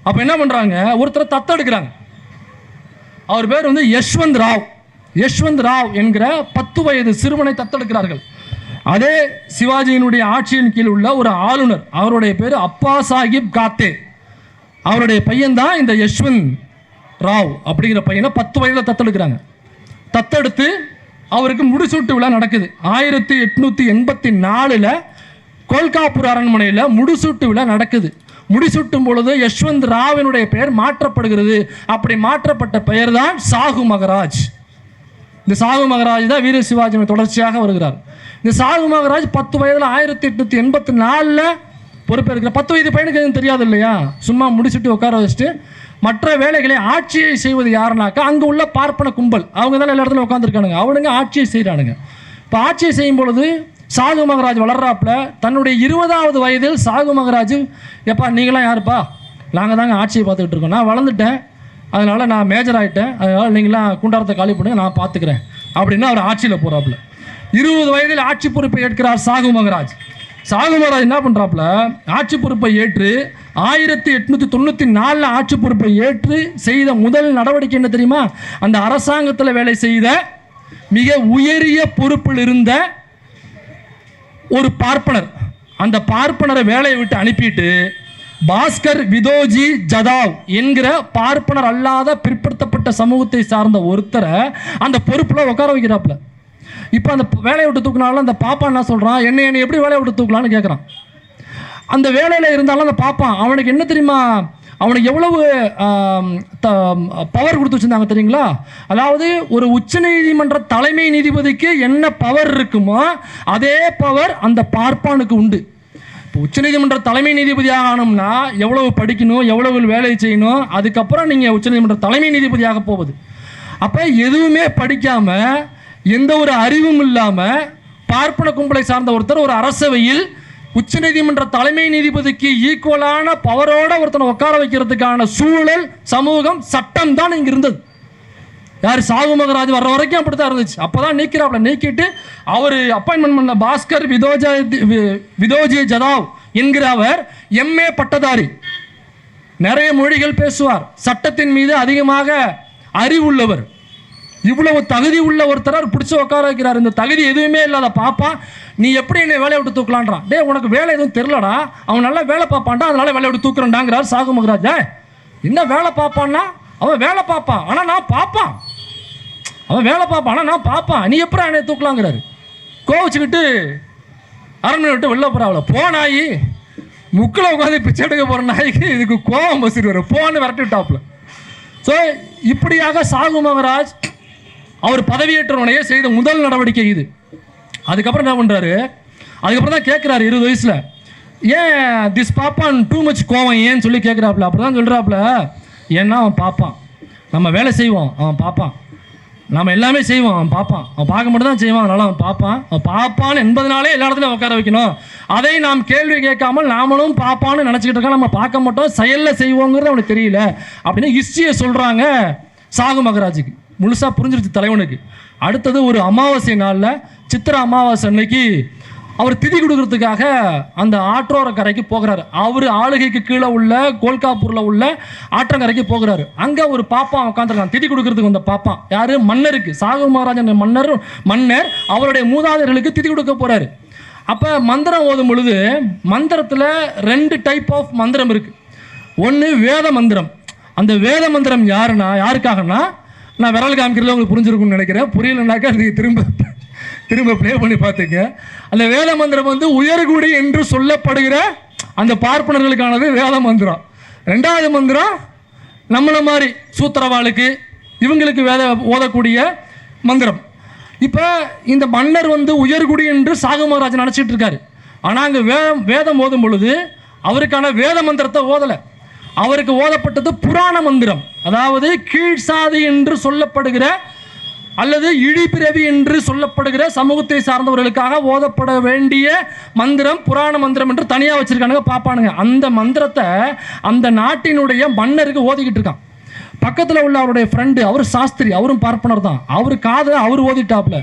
அப்போ என்ன பண்ணுறாங்க, ஒருத்தரை தத்தெடுக்கிறாங்க. அவர் பேர் வந்து யஷ்வந்த் ராவ் என்கிற 10 வயது சிறுவனை தத்தெடுக்கிறார்கள். அதே சிவாஜியினுடைய ஆட்சியின் கீழ் உள்ள ஒரு ஆளுநர், அவருடைய பேர் அப்பா சாஹிப் காத்தே, அவருடைய பையன்தான் இந்த யஷ்வந்த் ராவ் அப்படிங்கிற பையனை 10 வயதில் தத்தெடுக்கிறாங்க. தத்தெடுத்து அவருக்கு முடிசூட்டு விழா நடக்குது. 1884 கோல்காப்பூர் அரண்மனையில் முடிசூட்டு விழா நடக்குது. முடிசூட்டும் பொழுது யஷ்வந்த் ராவினுடைய பெயர் மாற்றப்படுகிறது. அப்படி மாற்றப்பட்ட பெயர் தான் சாகு மகராஜ். இந்த சாகு மகராஜ் தான் வீர சிவாஜியின் தொடர்ச்சியாக வருகிறார். இந்த சாகு மகராஜ் 10 வயதில் 1884 பொறுப்பேற்கிற. 10 வயது பையனுக்கு எதுவும் தெரியாது இல்லையா, சும்மா முடிச்சுட்டு உட்கார வச்சுட்டு மற்ற வேலைகளை ஆட்சியை செய்வது யாருனாக்கா அங்கே உள்ள பார்ப்பன கும்பல், அவங்க தான் எல்லா இடத்துல உட்காந்துருக்கானுங்க, அவனுங்க ஆட்சியை செய்கிறானுங்க. இப்போ ஆட்சியை செய்யும் பொழுது சாகு மகராஜ் வளர்றாப்புல தன்னுடைய 20வது வயதில் சாகு மகராஜ், எப்பா நீங்களாம் யாருப்பா, நாங்கள் தாங்க ஆட்சியை பார்த்துக்கிட்டு இருக்கோம், நான் வளர்ந்துட்டேன், அதனால் நான் மேஜர் ஆகிட்டேன், அதனால் நீங்களாம் குண்டாரத்தை காலி பண்ணுங்க, நான் பார்த்துக்கிறேன் அப்படின்னு அவர் ஆட்சியில் போகிறாப்புல. 20 வயதில் ஆட்சி பொறுப்பை ஏற்கிறார் சாகு மகராஜ். சாகு மகராஜ் என்ன பண்ணுறாப்புல, ஆட்சி பொறுப்பை ஏற்று 1894 ஆட்சி பொறுப்பை ஏற்று செய்த முதல் நடவடிக்கை என்ன தெரியுமா, அந்த அரசாங்கத்தில் வேலை செய்த மிக உயரிய பொறுப்பில் இருந்த ஒரு பார்ப்பனர், அந்த பார்ப்பனரை வேலையை விட்டு அனுப்பிட்டு பாஸ்கர் விதோஜி ஜதாவ் என்கிற பார்ப்பனர் அல்லாத பிற்படுத்தப்பட்ட சமூகத்தை சார்ந்த ஒருத்தரை அந்த பொறுப்பில் உட்கார வைக்கிறாப்புல. இப்போ அந்த வேலையை விட்டு தூக்கினாலும் அந்த பாப்பா என்ன சொல்கிறான், என்னை எப்படி வேலையை விட்டு தூக்கலான்னு கேட்குறான். அந்த வேலையில் இருந்தாலும் அந்த பாப்பான் அவனுக்கு என்ன தெரியுமா, அவனுக்கு எவ்வளவு பவர் கொடுத்து வச்சுருந்தாங்க தெரியுங்களா? அதாவது ஒரு உச்சநீதிமன்ற தலைமை நீதிபதிக்கு என்ன பவர் இருக்குமோ அதே பவர் அந்த பார்ப்பானுக்கு உண்டு. இப்போ உச்சநீதிமன்ற தலைமை நீதிபதி ஆகணும்னா எவ்வளவு படிக்கணும், எவ்வளவு வேலை செய்யணும், அதுக்கப்புறம் நீங்கள் உச்சநீதிமன்ற தலைமை நீதிபதியாக போவது. அப்போ எதுவுமே படிக்காமல் எந்த ஒரு அறிவும் இல்லாமல் பார்ப்பன கும்பலை சார்ந்த ஒருத்தர் ஒரு அரசவையில் உச்சநீதிமன்ற தலைமை நீதிபதிக்கு ஈக்குவலான பவரோட ஒருத்தனை உட்கார வைக்கிறதுக்கான சூழல், சமூகம், சட்டம் தான் இங்கே இருந்தது. யார் சாகு மகராஜ் வர்ற வரைக்கும் அப்படி தான் இருந்துச்சு. அப்போ தான் நீக்கிறாப்புல, நீக்கிட்டு அவர் அப்பாயின்மெண்ட் பண்ண பாஸ்கர் விதோஜி ஜதாவ் என்கிற அவர் MA பட்டதாரி, நிறைய மொழிகள் பேசுவார், சட்டத்தின் மீது அதிகமாக அறிவுள்ளவர், இவ்வளவு தகுதி உள்ள ஒருத்தர் பிடிச்சி உட்கார வைக்கிறார். இந்த தகுதி எதுவுமே இல்லாத பாப்பா, நீ எப்படி என்னை வேலையை விட்டு தூக்கலான்றான். டே உனக்கு வேலை எதுவும் தெரிலடா, அவன் நல்லா வேலை பார்ப்பான்டா, அதனால வேலையை விட்டு தூக்குறான்டாங்கிறார் சாகு மகராஜ். என்ன வேலை பார்ப்பான்னா, அவன் வேலை பார்ப்பான் ஆனால் நான் பார்ப்பான், அவன் வேலை பார்ப்பான் ஆனால் நான் பார்ப்பான், நீ எப்படி என்னை தூக்கலாங்கிறாரு. கோவச்சுக்கிட்டு அரண்மனை விட்டு வெளில போகிறாவில் போனாயி முக்கில் உட்காந்து பிச்சை எடுக்க போகிற நாய்க்கு இதுக்கு கோவம் பசிடுவார், போன்னு விரட்டி விட்டாப்புல. ஸோ இப்படியாக சாகு மகராஜ் அவர் பதவியேற்றவனையே செய்த முதல் நடவடிக்கை இது. அதுக்கப்புறம் என்ன பண்ணுறாரு, அதுக்கப்புறம் தான் கேட்குறாரு 20 வயசில், ஏன் திஸ் பாப்பான் டூ மச் கோவம் ஏன்னு சொல்லி கேட்குறாப்புல. அப்படி தான் சொல்கிறாப்புல, ஏன்னா அவன் பார்ப்பான், நம்ம வேலை செய்வோம் அவன் பார்ப்பான், நம்ம எல்லாமே செய்வோம் அவன் பார்ப்பான், அவன் பார்க்க மட்டும் தான் செய்வான், அதனால் அவன் பார்ப்பான், அவன் பார்ப்பான்னு என்பதனாலே எல்லா இடத்துலையும் உட்கார வைக்கணும். அதை நாம் கேள்வி கேட்காமல் நாமளும் பார்ப்பான்னு நினச்சிக்கிட்டு இருக்கோம், நம்ம பார்க்க மாட்டோம், செயலில் செய்வோங்கிறது அவனுக்கு தெரியல அப்படின்னு ஹிஸ்ட்ரியை சொல்கிறாங்க சாகு மகராஜுக்கு முழுசாக புரிஞ்சிருச்சு தலைவனுக்கு. அடுத்தது ஒரு அமாவாசை நாளில், சித்திரை அமாவாசை அன்னைக்கு அவர் திதி கொடுக்கறதுக்காக அந்த ஆற்றோர கரைக்கு போகிறாரு. அவர் ஆளுகைக்கு கீழே உள்ள கோல்காப்பூரில் உள்ள ஆற்றங்கரைக்கு போகிறாரு. அங்கே ஒரு பாப்பா உட்காந்துருக்கான், திதி கொடுக்கறதுக்கு வந்த பாப்பா. யார்? மன்னருக்கு. சாகு மகாராஜன் மன்னர் அவருடைய மூதாதையர்களுக்கு திதி கொடுக்க போகிறாரு. அப்போ மந்திரம் ஓதும் பொழுது மந்திரத்தில் 2 டைப் ஆஃப் மந்திரம் இருக்குது. ஒன்று வேத மந்திரம். அந்த வேத மந்திரம் யாருக்காகனா, நான் விரல் காமிக்கிறதுல உங்களுக்கு புரிஞ்சிருக்கும்னு நினைக்கிறேன். புரியலனாக்கா அது திரும்ப ப்ளே பண்ணி பார்த்துங்க. அந்த வேத மந்திரம் வந்து உயர்குடி என்று சொல்லப்படுகிற அந்த பார்ப்பனர்களுக்கானது வேத மந்திரம். 2வது மந்திரம் நம்மளை மாதிரி சூத்திரவாளுக்கு இவங்களுக்கு ஓதக்கூடிய மந்திரம். இப்போ இந்த மன்னர் வந்து உயர்குடி என்று சாகு மகாராஜன் நினச்சிட்டு இருக்காரு. ஆனால் அங்கே வேதம் ஓதும் பொழுது அவருக்கான வேத மந்திரத்தை ஓதலை. அவருக்கு ஓதப்பட்டது புராண மந்திரம். அதாவது கீழ்சாதி என்று சொல்லப்படுகிற அல்லது இழிபிறவி என்று சொல்லப்படுகிற சமூகத்தை சார்ந்தவர்களுக்காக ஓதப்பட வேண்டிய மந்திரம் புராண மந்திரம் என்று தனியாக வச்சிருக்கானுங்க பாப்பானுங்க. அந்த மந்திரத்தை அந்த நாட்டினுடைய மன்னருக்கு ஓதிக்கிட்டு இருக்கான். பக்கத்தில் உள்ள அவருடைய ஃப்ரெண்டு, அவர் சாஸ்திரி, அவரும் பார்ப்பனர் தான். அவர் காதை அவர் ஓதிட்டாப்ல.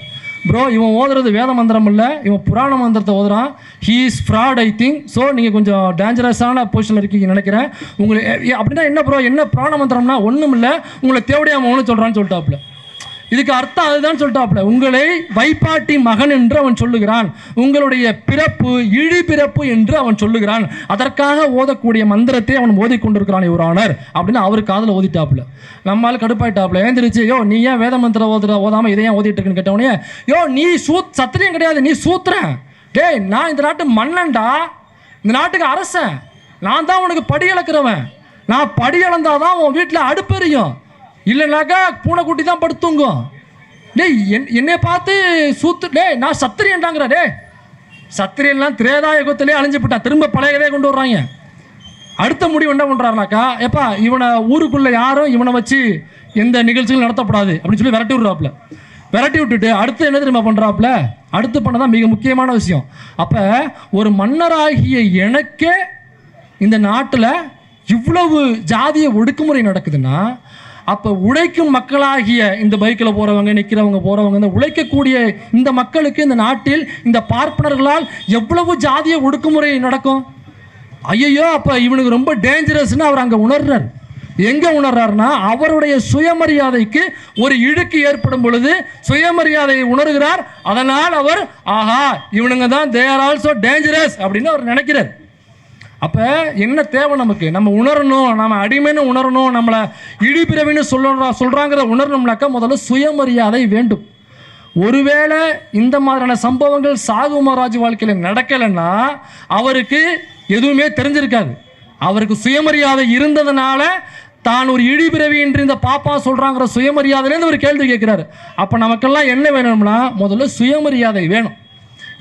ப்ரோ, இவன் ஓதுறது வேத மந்திரம் இல்லை, இவன் புராண மந்திரத்தை ஓதுறான், he is fraud I think. So நீங்கள் கொஞ்சம் டேஞ்சரஸான பொசிஷனில் இருக்கீங்க நினைக்கிறேன். உங்களுக்கு அப்படின்னா என்ன ப்ரோ, என்ன புராண மந்திரம்னா? ஒன்றும் இல்லை, உங்களை தேவடியாமன்னு சொல்கிறான்னு சொல்லிட்டாப்புல. இதுக்கு அர்த்தம் அதுதான் சொல்லிட்டாப்புல. உங்களை வைப்பாட்டி மகன் என்று அவன் சொல்லுகிறான், உங்களுடைய பிறப்பு இழி பிறப்பு என்று அவன் சொல்லுகிறான், அதற்காக ஓதக்கூடிய மந்திரத்தை அவன் ஓதிக்கொண்டிருக்கிறான் யுவர் ஆனர் அப்படின்னு அவர் காதில் ஓதிட்டாப்புல. நம்மளால கடுப்பாயிட்டாப்புல. ஏந்திரிச்சு, யோ நீ ஏன் வேத மந்திரம் ஓதாமல் இதையும் ஓதிட்டு இருக்குன்னு கேட்டவனே, யோ நீ சத்திரியம் கிடையாது, நீ சூத்திரன். டேய், நான் இந்த நாட்டு மன்னன்டா, இந்த நாட்டுக்கு அரசன், நான் தான் உனக்கு படி இழக்கிறவன். நான் படி இழந்தாதான் உன் வீட்டில் அடுப்பெரியும், இல்லைனாக்கா பூனைக்குட்டி தான் படுத்துங்கும். டேய், என்னை பார்த்து டேய் நான் சத்திரியன்டாங்கிற. டே, சத்திரியன்லாம் திரேதா யுகத்திலே அழிஞ்சு போட்டான், திரும்ப பழைய கதையை கொண்டு வர்றாங்க. அடுத்த முடிவு என்ன பண்ணுறாருனாக்கா, எப்பா இவனை ஊருக்குள்ளே யாரும் இவனை வச்சு எந்த நிகழ்ச்சிகளும் நடத்தப்படாது அப்படின்னு சொல்லி விரட்டி விட்றாப்புல. விரட்டி விட்டுட்டு அடுத்து என்ன தெரியுமா பண்ணுறாப்புல? அடுத்து பண்ணதான் மிக முக்கியமான விஷயம். அப்போ ஒரு மன்னராகிய எனக்கே இந்த நாட்டில் இவ்வளவு ஜாதிய ஒடுக்குமுறை நடக்குதுன்னா, அப்போ உழைக்கும் மக்களாகிய இந்த பைக்கில் போகிறவங்க, நிற்கிறவங்க, போகிறவங்க, இந்த உழைக்கக்கூடிய இந்த மக்களுக்கு இந்த நாட்டில் இந்த பார்ப்பனர்களால் எவ்வளவு ஜாதிய ஒடுக்குமுறை நடக்கும். ஐயோ, அப்போ இவனுக்கு ரொம்ப டேஞ்சரஸ்ன்னு அவர் அங்கே உணர்றார். எங்கே உணர்றாருன்னா, அவருடைய சுயமரியாதைக்கு ஒரு இழுக்கு ஏற்படும் பொழுது சுயமரியாதையை உணர்கிறார். அதனால் அவர் ஆஹா இவனுங்க தான் தே ஆர் ஆல்சோ டேஞ்சரஸ் அப்படின்னு அவர் நினைக்கிறார். அப்போ என்ன தேவை நமக்கு? நம்ம உணரணும், நம்ம அடிமைன்னு உணரணும், நம்மளை இழிபிறவின்னு சொல்கிறாங்கிறத உணரணும்னாக்கா முதல்ல சுயமரியாதை வேண்டும். ஒருவேளை இந்த மாதிரியான சம்பவங்கள் சாகு மகாராஜ் வாழ்க்கையில் நடக்கலைன்னா அவருக்கு எதுவுமே தெரிஞ்சிருக்காது. அவருக்கு சுயமரியாதை இருந்ததுனால தான் ஒரு இழிபிறவி என்று இந்த பாப்பா சொல்கிறாங்கிற சுயமரியாதையிலேருந்து ஒரு கேள்வி கேட்குறாரு. அப்போ நமக்கெல்லாம் என்ன வேணும்னா முதல்ல சுயமரியாதை வேணும்.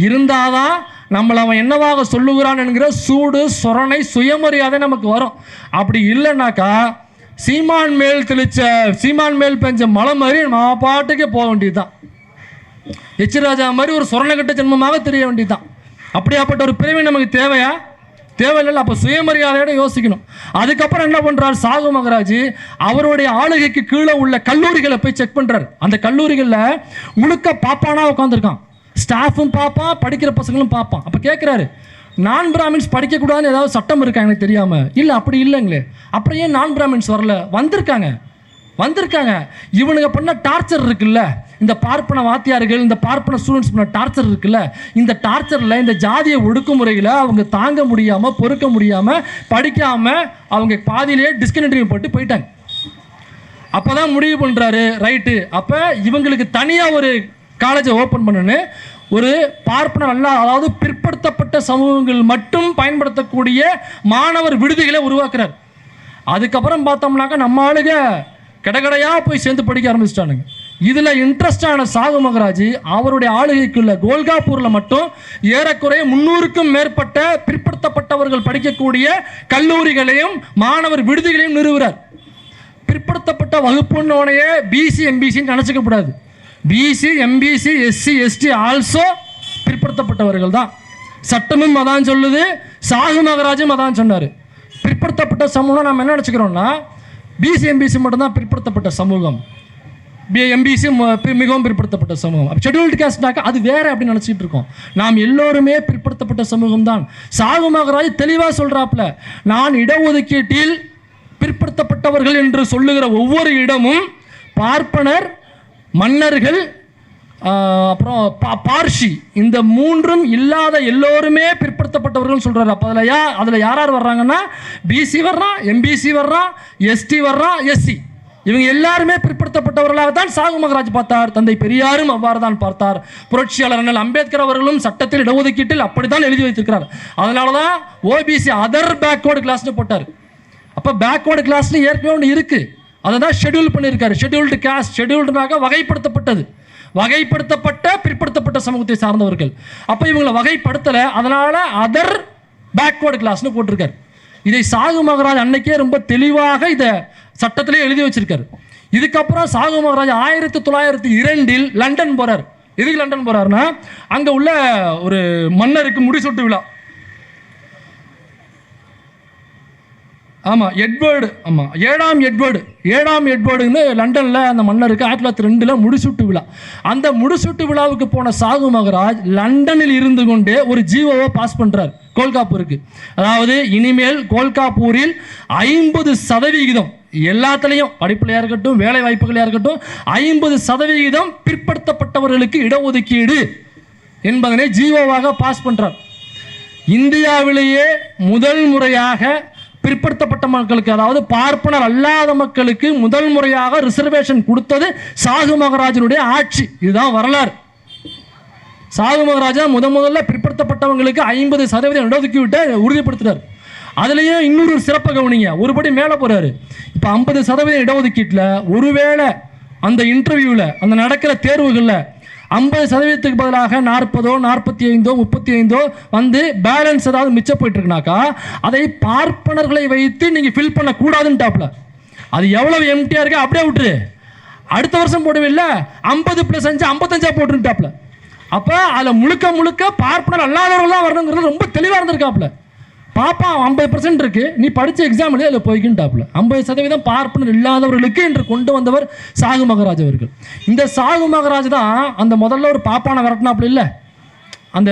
இருந்தாதான் நம்மளை அவன் என்னவாக சொல்லுகிறான் என்கிற சூடு சொரணை சுயமரியாதை நமக்கு வரும். அப்படி இல்லைன்னாக்கா சீமான் மேல் பெஞ்ச மலை மாதிரி நம்ம பாட்டுக்கே போக வேண்டியதுதான். எச்ராஜா மாதிரி ஒரு சொரணக்கட்ட ஜென்மமாக தெரிய வேண்டியதுதான். அப்படியாப்பட்ட ஒரு பிறவி நமக்கு தேவையா? தேவையில்லை. அப்போ சுயமரியாதையோட யோசிக்கணும். அதுக்கப்புறம் என்ன பண்ணுறார் சாகு மகாராஜ்? அவருடைய ஆளுகைக்கு கீழே உள்ள கல்லூரிகளை போய் செக் பண்ணுறாரு. அந்த கல்லூரிகளில் முழுக்க பாப்பானா உட்காந்துருக்கான். ஸ்டாஃபும் பார்ப்பான், படிக்கிற பசங்களும் பார்ப்பான். அப்போ கேட்குறாரு, நான் பிராமின்ஸ் படிக்கக்கூடாதுன்னு ஏதாவது சட்டம் இருக்கா எனக்கு தெரியாமல்? இல்லை, அப்படி இல்லைங்களே. அப்புறம் ஏன் நான் பிராமின்ஸ் வரல? வந்திருக்காங்க. இவனுங்க பண்ண டார்ச்சர் இருக்குல்ல, இந்த பார்ப்பன வாத்தியார்கள், இந்த பார்ப்பன ஸ்டூடெண்ட்ஸ் பண்ண டார்ச்சர் இருக்குல்ல, இந்த டார்ச்சரில் இந்த ஜாதிய ஒடுக்குமுறையில் அவங்க தாங்க முடியாமல், பொறுக்க முடியாமல், படிக்காமல் அவங்க பாதியிலேயே டிஸ்கண்டினியூ போட்டு போயிட்டாங்க. அப்போ தான் முடிவு பண்ணுறாரு, ரைட்டு அப்போ இவங்களுக்கு தனியாக ஒரு காலேஜை ஓப்பன் பண்ணுன்னு ஒரு பார்ப்பனர் அல்ல, அதாவது பிற்படுத்தப்பட்ட சமூகங்கள் மட்டும் பயன்படுத்தக்கூடிய மாணவர் விடுதிகளை உருவாக்குறார். அதுக்கப்புறம் பார்த்தோம்னாக்கா நம்ம ஆளுங்க கடையாக போய் சேர்ந்து படிக்க ஆரம்பிச்சிட்டானுங்க. இதில் இன்ட்ரெஸ்டான சாகு மகாராஜ் அவருடைய ஆளுகைக்குள்ள கோல்காப்பூரில் மட்டும் ஏறக்குறைய 300க்கும் மேற்பட்ட பிற்படுத்தப்பட்டவர்கள் படிக்கக்கூடிய கல்லூரிகளையும் மாணவர் விடுதிகளையும் நிறுவுகிறார். பிற்படுத்தப்பட்ட வகுப்புன்னோனையே பிசி எம்பிசின்னு நினச்சிக்கப்படாது. PC MBC SC ST also பிற்படுத்தப்பட்டவர்கள் தான். சட்டமும் அதான் சொல்லுது, சாகு மகாராஜும் அதான் சொன்னார். பிற்படுத்தப்பட்ட சமூகம் நம்ம என்ன நினச்சிக்கிறோம்னா பிசி எம்பிசி மட்டும்தான் பிற்படுத்தப்பட்ட சமூகம், எம்பிசி மிகவும் பிற்படுத்தப்பட்ட சமூகம். ஷெட்யூல்டு காஸ்ட்னாக்கா அது வேற அப்படின்னு நினச்சிட்டு இருக்கோம். நாம் எல்லோருமே பிற்படுத்தப்பட்ட சமூகம் தான். சாகு மகராஜ் தெளிவாக சொல்கிறாப்புல, நான் இடஒதுக்கீட்டில் பிற்படுத்தப்பட்டவர்கள் என்று சொல்லுகிற ஒவ்வொரு இடமும் பார்ப்பனர், மன்னர்கள், அப்புறம் பார்ஷி, இந்த மூன்றும் இல்லாத எல்லோருமே பிற்படுத்தப்பட்டவர்கள் சொல்கிறார். அப்போ அதில் யார் யார் வர்றாங்கன்னா பிசி வர்றான், எம்பிசி வர்றான், எஸ்டி வர்றான், எஸ்சி, இவங்க எல்லாருமே பிற்படுத்தப்பட்டவர்களாக தான் சாகு மகராஜ் பார்த்தார். தந்தை பெரியாரும் அவ்வாறு தான் பார்த்தார். புரட்சியாளர் அண்ணல் அம்பேத்கர் அவர்களும் சட்டத்தில் இடஒதுக்கீட்டில் அப்படித்தான் எழுதி வைத்திருக்கிறார். அதனால தான் ஓபிசி அதர் பேக்வர்டு கிளாஸ்னு போட்டார். அப்போ பேக்வர்டு கிளாஸ்னு ஏற்கனவே ஒன்று இருக்குது, அதை தான் ஷெட்யூல் பண்ணியிருக்காரு. ஷெட்யூல்டு காஸ்ட், ஷெட்யூல்டுனாக வகைப்படுத்தப்பட்டது, வகைப்படுத்தப்பட்ட பிற்படுத்தப்பட்ட சமூகத்தை சார்ந்தவர்கள். அப்போ இவங்களை வகைப்படுத்தலை, அதனால் அதர் பேக்வர்டு கிளாஸ்னு போட்டிருக்காரு. இதை சாகு மகராஜ் அன்னைக்கே ரொம்ப தெளிவாக இதை சட்டத்திலே எழுதி வச்சிருக்காரு. இதுக்கப்புறம் சாகு மகராஜ் 1902 லண்டன் போறார். எதுக்கு லண்டன் போறாருன்னா, அங்கே உள்ள ஒரு மன்னருக்கு முடிசூட்டு விழா. ஆமாம், எட்வர்டு, ஆமாம், 7ஆம் எட்வர்டுன்னு லண்டனில் அந்த மன்னருக்கு 1902 முடிசூட்டு விழா. அந்த முடிசூட்டு விழாவுக்கு போன சாகு மகராஜ் லண்டனில் இருந்து கொண்டே ஒரு ஜிஓவை பாஸ் பண்ணுறார் கோல்காப்பூருக்கு. அதாவது இனிமேல் கோல்காப்பூரில் 50% எல்லாத்துலேயும், படிப்புலையாக இருக்கட்டும், வேலை வாய்ப்புகளையாக இருக்கட்டும், 50% பிற்படுத்தப்பட்டவர்களுக்கு இடஒதுக்கீடு என்பதனை ஜிஓவாக பாஸ் பண்ணுறார். இந்தியாவிலேயே முதல் முறையாக பிற்படுத்தப்பட்ட மக்களுக்கு, அதாவது பார்ப்பனர் அல்லாத மக்களுக்கு முதல் முறையாக ரிசர்வேஷன் கொடுத்தது சாகு மகராஜனுடைய ஆட்சி. இதுதான் வரலாறு. சாகு மகராஜா முதல்ல பிற்படுத்தப்பட்டவங்களுக்கு 50% இடஒதுக்கீட்டை உறுதிப்படுத்துறாரு. அதுலேயும் இன்னொரு சிறப்பு கவனிங்க, ஒருபடி மேலே போறாரு. இப்போ 50% இடஒதுக்கீட்டில் ஒருவேளை அந்த இன்டர்வியூவில், அந்த நடக்கிற தேர்வுகளில் 50%க்கு பதிலாக 40, 45, 35 வந்து பேலன்ஸ் ஏதாவது மிச்சம் போயிட்டு இருக்குனாக்கா அதை பார்ப்பனர்களை வைத்து நீங்கள் ஃபில் பண்ணக்கூடாதுன்ட்டாப்ல. அது எவ்வளவு எம்டியாக இருக்கு அப்படியே விட்டுரு, அடுத்த வருஷம் போடுவில்ல 50+5 55 போட்டுட்டாப்ல. அப்போ அதில் முழுக்க பார்ப்பனர் அல்லாதவர்கள் தான் வரணுங்கிறது ரொம்ப தெளிவாக இருந்திருக்காப்ல. பாப்பா 50% இருக்கு, நீ படித்த எக்ஸாம் எழுதி அதில் போய்க்கின்ட்டாப்ல. 50% பார்ப்பனர் இல்லாதவர்களுக்கு என்று கொண்டு வந்தவர் சாகு மகராஜ் அவர்கள். இந்த சாகு மகராஜ் தான் அந்த முதல்ல ஒரு பாப்பானை விரட்டினாப்புல இல்லை, அந்த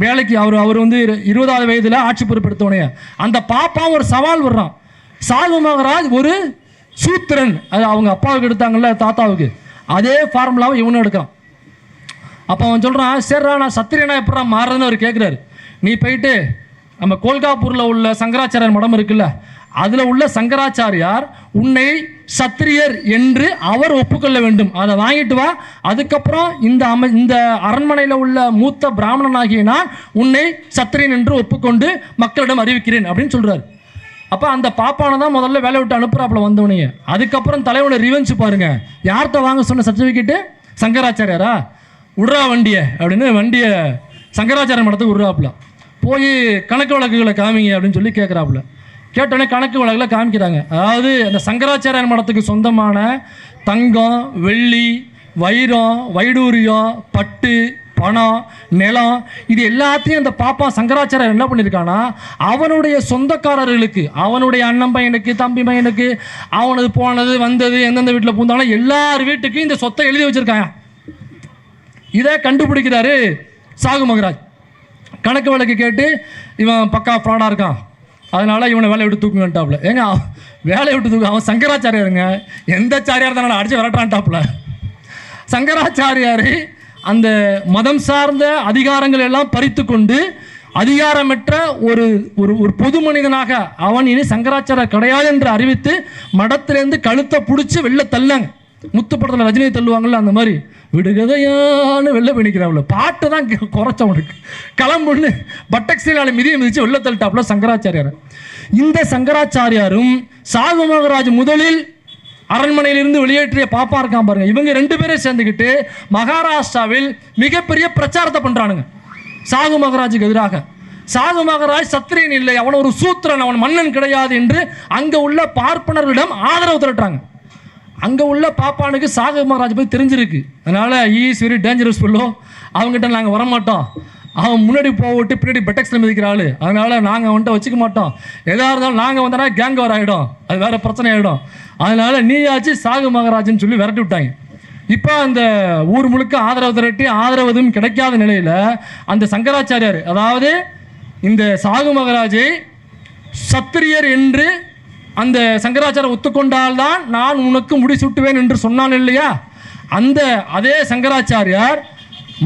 வேலைக்கு அவர் வந்து 20வது வயதில் ஆட்சி பொறுப்பெடுத்தோடனே அந்த பாப்பா ஒரு சவால் வர்றான். சாகு மகராஜ் ஒரு சூத்திரன், அது அவங்க அப்பாவுக்கு எடுத்தாங்கல்ல தாத்தாவுக்கு, அதே ஃபார்முலாவை இவனும் எடுக்கிறான். அப்போ அவன் சொல்கிறான், சரிடா நான் சத்திரியனா எப்படா மாறுறதுன்னு அவர் கேட்குறாரு. நீ போயிட்டு நம்ம கோல்காப்பூரில் உள்ள சங்கராச்சாரியர் மடம் இருக்குல்ல, அதில் உள்ள சங்கராச்சாரியார் உன்னை சத்திரியர் என்று அவர் ஒப்புக்கொள்ள வேண்டும், அதை வாங்கிட்டு வா. அதுக்கப்புறம் இந்த அரண்மனையில் உள்ள மூத்த பிராமணனாகிய நான் உன்னை சத்திரியன் என்று ஒப்புக்கொண்டு மக்களிடம் அறிவிக்கிறேன் அப்படின்னு சொல்கிறார். அப்போ அந்த பாப்பானை தான் முதல்ல வேலை விட்டு அனுப்புகிறாப்புல வந்தவனே. அதுக்கப்புறம் தலைவனை ரிவெஞ்ச் பாருங்க, யார்கிட்ட வாங்க சொன்ன சர்டிஃபிகேட்டு? சங்கராச்சாரியாரா, விட்றா வண்டியை அப்படின்னு வண்டியை சங்கராச்சாரிய மடத்துக்கு விட்றாப்புல. போய் கணக்கு வழக்குகளை காமிங்க அப்படின்னு சொல்லி கேட்குறாப்புல. கேட்டோடனே கணக்கு வழக்கில் காமிக்கிறாங்க. அதாவது அந்த சங்கராச்சாரியர் மடத்துக்கு சொந்தமான தங்கம், வெள்ளி, வைரம், வைடூரியம், பட்டு, பணம், நிலம், இது எல்லாத்தையும் அந்த பாப்பா சங்கராச்சாரியர் என்ன பண்ணியிருக்கான்னா அவனுடைய சொந்தக்காரர்களுக்கு, அவனுடைய அண்ணன் பையனுக்கு, தம்பி பையனுக்கு, அவனது போனது வந்தது எந்தெந்த வீட்டில் பூந்தாலும் எல்லார் வீட்டுக்கும் இந்த சொத்தை எழுதி வச்சுருக்காங்க. இதை கண்டுபிடிக்கிறாரு சாகு மகராஜ். கணக்கு வழக்கு கேட்டு இவன் பக்கா ஃப்ராடாக இருக்கான், அதனால் இவனை வேலையை விட்டு தூக்குங்கன்ட்டாப்புல. ஏங்க வேலையை விட்டு தூக்கு, அவன் சங்கராச்சாரியாருங்க, எந்த சாரியார் தானே அடித்து விரட்டான்ட்டாப்புல. சங்கராச்சாரியார் அந்த மதம் சார்ந்த அதிகாரங்கள் எல்லாம் பறித்து கொண்டு அதிகாரமற்ற ஒரு ஒரு பொது மனிதனாக அவன் இனி சங்கராச்சாரியர் கிடையாது என்று அறிவித்து மடத்திலேருந்து கழுத்தை பிடிச்சி வெளில தள்ளாங்க. முத்து படத்தில் ரஜினியை தள்ளுவாங்கள்ல, அந்த மாதிரி விடுகதையான்னு வெளில பண்ணிக்கிறாப்புல. பாட்டு தான் குறைச்சவனுக்கு கிளம்புன்னு பட்டக்ஸினால மிதியை மிதிச்சு வெளில தள்ளிட்டாப்புல சங்கராச்சாரியார். இந்த சங்கராச்சாரியாரும் சாகு மகராஜ் முதலில் அரண்மனையிலிருந்து வெளியேற்றிய பாப்பா இருக்கான் பாருங்க, இவங்க 2 பேரும் சேர்ந்துக்கிட்டு மகாராஷ்டிராவில் மிகப்பெரிய பிரச்சாரத்தை பண்ணுறானுங்க சாகு மகராஜுக்கு எதிராக. சாகு மகராஜ் சத்திரியன் இல்லை, அவன் ஒரு சூத்திரன், அவன் மன்னன் கிடையாது என்று அங்கே உள்ள பார்ப்பனர்களிடம் ஆதரவு திரட்டுறாங்க. அங்கே உள்ள பாப்பானுக்கு சாகு மகராஜ் போய் தெரிஞ்சிருக்கு. அதனால் ஈஸ் வெரி டேஞ்சரஸ் ஃபெல்லோ, அவங்ககிட்ட நாங்கள் வரமாட்டோம் அவன் முன்னாடி போட்டு பின்னாடி பெட்டெக்ஸில் மிதிக்கிற ஆள். அதனால் நாங்கள் வந்துட்டு வச்சுக்க மாட்டோம். எதாக இருந்தாலும் நாங்கள் வந்தோன்னா கேங் வார் ஆகிடும், அது வேறு பிரச்சனை ஆகிடும். அதனால் நீயாச்சு சாகு மகராஜ்னு சொல்லி விரட்டி விட்டாங்க. இப்போ அந்த ஊர் முழுக்க ஆதரவு திரட்டி ஆதரவு எதுவும் கிடைக்காத நிலையில் அந்த சங்கராச்சாரியார், அதாவது இந்த சாகு மகராஜை சத்திரியர் என்று அந்த சங்கராச்சாரம் ஒத்துக்கொண்டால்தான் நான் உனக்கு முடிசூட்டுவேன் என்று சொன்னான் இல்லையா, அந்த அதே சங்கராச்சாரியார்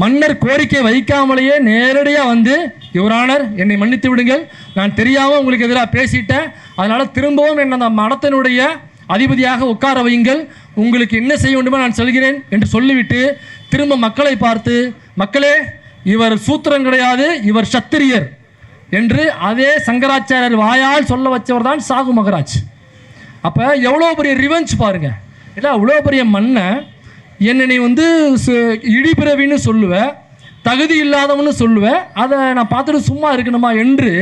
மன்னர் கோரிக்கை வைக்காமலேயே நேரடியாக வந்து, யுவரானர் என்னை மன்னித்து விடுங்கள், நான் தெரியாமல் உங்களுக்கு எதிராக பேசிட்டேன், அதனால் திரும்பவும் என்னை அந்த மடத்தினுடைய அதிபதியாக உட்கார வையுங்கள், உங்களுக்கு என்ன செய்ய வேண்டுமோ நான் சொல்கிறேன் என்று சொல்லிவிட்டு திரும்ப மக்களை பார்த்து, மக்களே இவர் சூத்திரன் கிடையாது, இவர் சத்திரியர் என்று அதே சங்கராச்சாரியர் வாயால் சொல்ல வச்சவர் தான் சாகு மகராஜ். அப்போ எவ்வளோ பெரிய ரிவெஞ்ச் பாருங்கள். இல்லை அவ்வளோ பெரிய மண்ணை என்னை நீ வந்து இடிபிறவின்னு சொல்லுவேன், தகுதி இல்லாதவன்னு சொல்லுவேன், அதை நான் பார்த்துட்டு சும்மா இருக்கணுமா என்று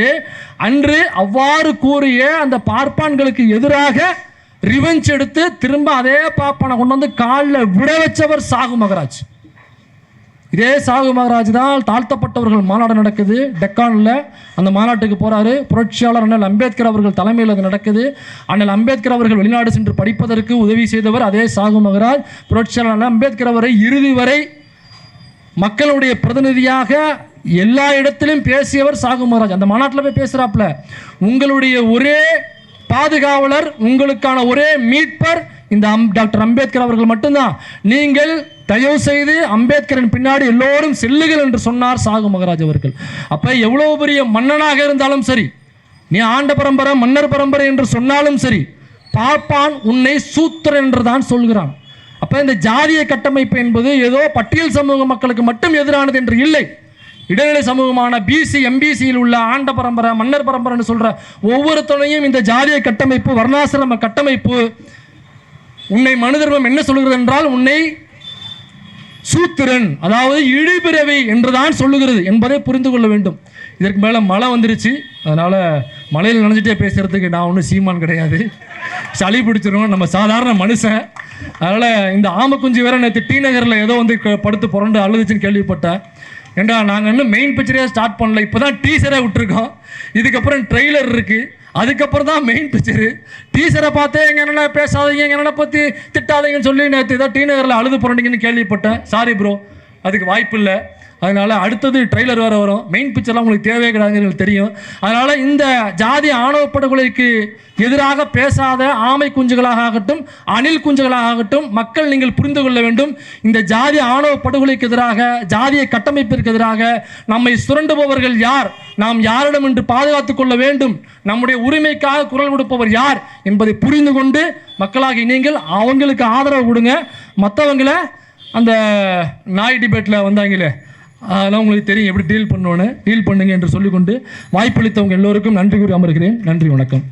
அன்று அவ்வாறு கூறிய அந்த பார்ப்பான்களுக்கு எதிராக ரிவெஞ்ச் எடுத்து திரும்ப அதே பாப்பானை கொண்டு வந்து காலில் விட வச்சவர் சாகு மகராஜ். இதே சாகு மகராஜ் தான் தாழ்த்தப்பட்டவர்கள் மாநாடு நடக்குது டெக்கானில், அந்த மாநாட்டுக்கு போகிறாரு. புரட்சியாளர் அண்ணல் அம்பேத்கர் அவர்கள் தலைமையில் அது நடக்குது. அண்ணல் அம்பேத்கர் அவர்கள் வெளிநாடு சென்று படிப்பதற்கு உதவி செய்தவர் அதே சாகு மகராஜ். புரட்சியாளர் அண்ணல் அம்பேத்கர் அவரை இறுதி வரை மக்களுடைய பிரதிநிதியாக எல்லா இடத்திலும் பேசியவர் சாகு மகராஜ். அந்த மாநாட்டில் போய் பேசுகிறாப்புல, உங்களுடைய ஒரே பாதுகாவலர், உங்களுக்கான ஒரே மீட்பர் இந்த டாக்டர் அம்பேத்கர் அவர்கள் மட்டும்தான், நீங்கள் தயவு செய்து அம்பேத்கரின் பின்னாடி எல்லோரும் செல்லுங்கள் என்று சொன்னார் சாகு மகராஜ் அவர்கள். அப்போ எவ்வளோ பெரிய மன்னனாக இருந்தாலும் சரி, நீ ஆண்ட பரம்பரை மன்னர் பரம்பரை என்று சொன்னாலும் சரி, பார்ப்பான் உன்னை சூத்திரன் என்று தான் சொல்கிறான். அப்போ இந்த ஜாதிய கட்டமைப்பு என்பது ஏதோ பட்டியல் சமூக மக்களுக்கு மட்டும் எதிரானது என்று இல்லை. இடைநிலை சமூகமான பிசி எம்பிசியில் உள்ள ஆண்ட பரம்பரை மன்னர் பரம்பரைன்னு சொல்கிற ஒவ்வொருத்தனையும் இந்த ஜாதிய கட்டமைப்பு வர்ணாசிரம கட்டமைப்பு உன்னை மனுதர்மம் என்ன சொல்கிறது என்றால் உன்னை சூத்திரன், அதாவது இழிபிறவி என்றுதான் சொல்லுகிறது என்பதை புரிந்து கொள்ள வேண்டும். இதற்கு மேலே மழை வந்துருச்சு, அதனால் மழையில் நினைஞ்சிட்டே பேசுகிறதுக்கு நான் ஒன்றும் சீமான் கிடையாது, சளி பிடிச்சிரும், நம்ம சாதாரண மனுஷன். அதனால் இந்த ஆமக்குஞ்சு வேற நேற்று டி நகரில் ஏதோ வந்து படுத்து புரண்டு அழுதுச்சுன்னு கேள்விப்பட்டேன். ஏண்டா நாங்கள் இன்னும் மெயின் பிக்சரே ஸ்டார்ட் பண்ணல, இப்போ தான் டீசரே விட்டுருக்கோம், இதுக்கப்புறம் ட்ரெய்லர் இருக்குது, அதுக்கப்புறம் தான் மெயின் பிக்சரு. டீசரை பார்த்தே எங்கள் என்னென்ன பேசாதீங்க, எங்கள் என்னென்ன பற்றி திட்டாதீங்கன்னு சொல்லி நேற்று ஏதோ டி நகரில் அழுது புரண்டிங்கன்னு கேள்விப்பட்டேன். சாரி ப்ரோ, அதுக்கு வாய்ப்பு இல்லை. அதனால் அடுத்தது ட்ரெய்லர் வேறு வரும், மெயின் பிக்சர்லாம் உங்களுக்கு தேவையே கிடையாதுன்னு எனக்கு தெரியும். அதனால் இந்த ஜாதி ஆணவ படுகொலைக்கு எதிராக பேசாத ஆமை குஞ்சுகளாக ஆகட்டும் அணில் குஞ்சுகளாக ஆகட்டும் மக்கள் நீங்கள் புரிந்து கொள்ள வேண்டும். இந்த ஜாதி ஆணவ படுகொலைக்கு எதிராக, ஜாதிய கட்டமைப்பிற்கு எதிராக நம்மை சுரண்டுபவர்கள் யார், நாம் யாரிடம் என்று பாதுகாத்துக் கொள்ள வேண்டும், நம்முடைய உரிமைக்காக குரல் கொடுப்பவர் யார் என்பதை புரிந்து கொண்டு மக்களாகி நீங்கள் அவங்களுக்கு ஆதரவு கொடுங்க. மற்றவங்களை அந்த நாய் டிபேட்டில் வந்தாங்களே அதெல்லாம் உங்களுக்கு தெரியும் எப்படி டீல் பண்ணுவேன்னு, டீல் பண்ணுங்க என்று சொல்லிக்கொண்டு வாய்ப்பளித்தவங்க எல்லோருக்கும் நன்றி கூறி அமர்கிறேன். நன்றி, வணக்கம்.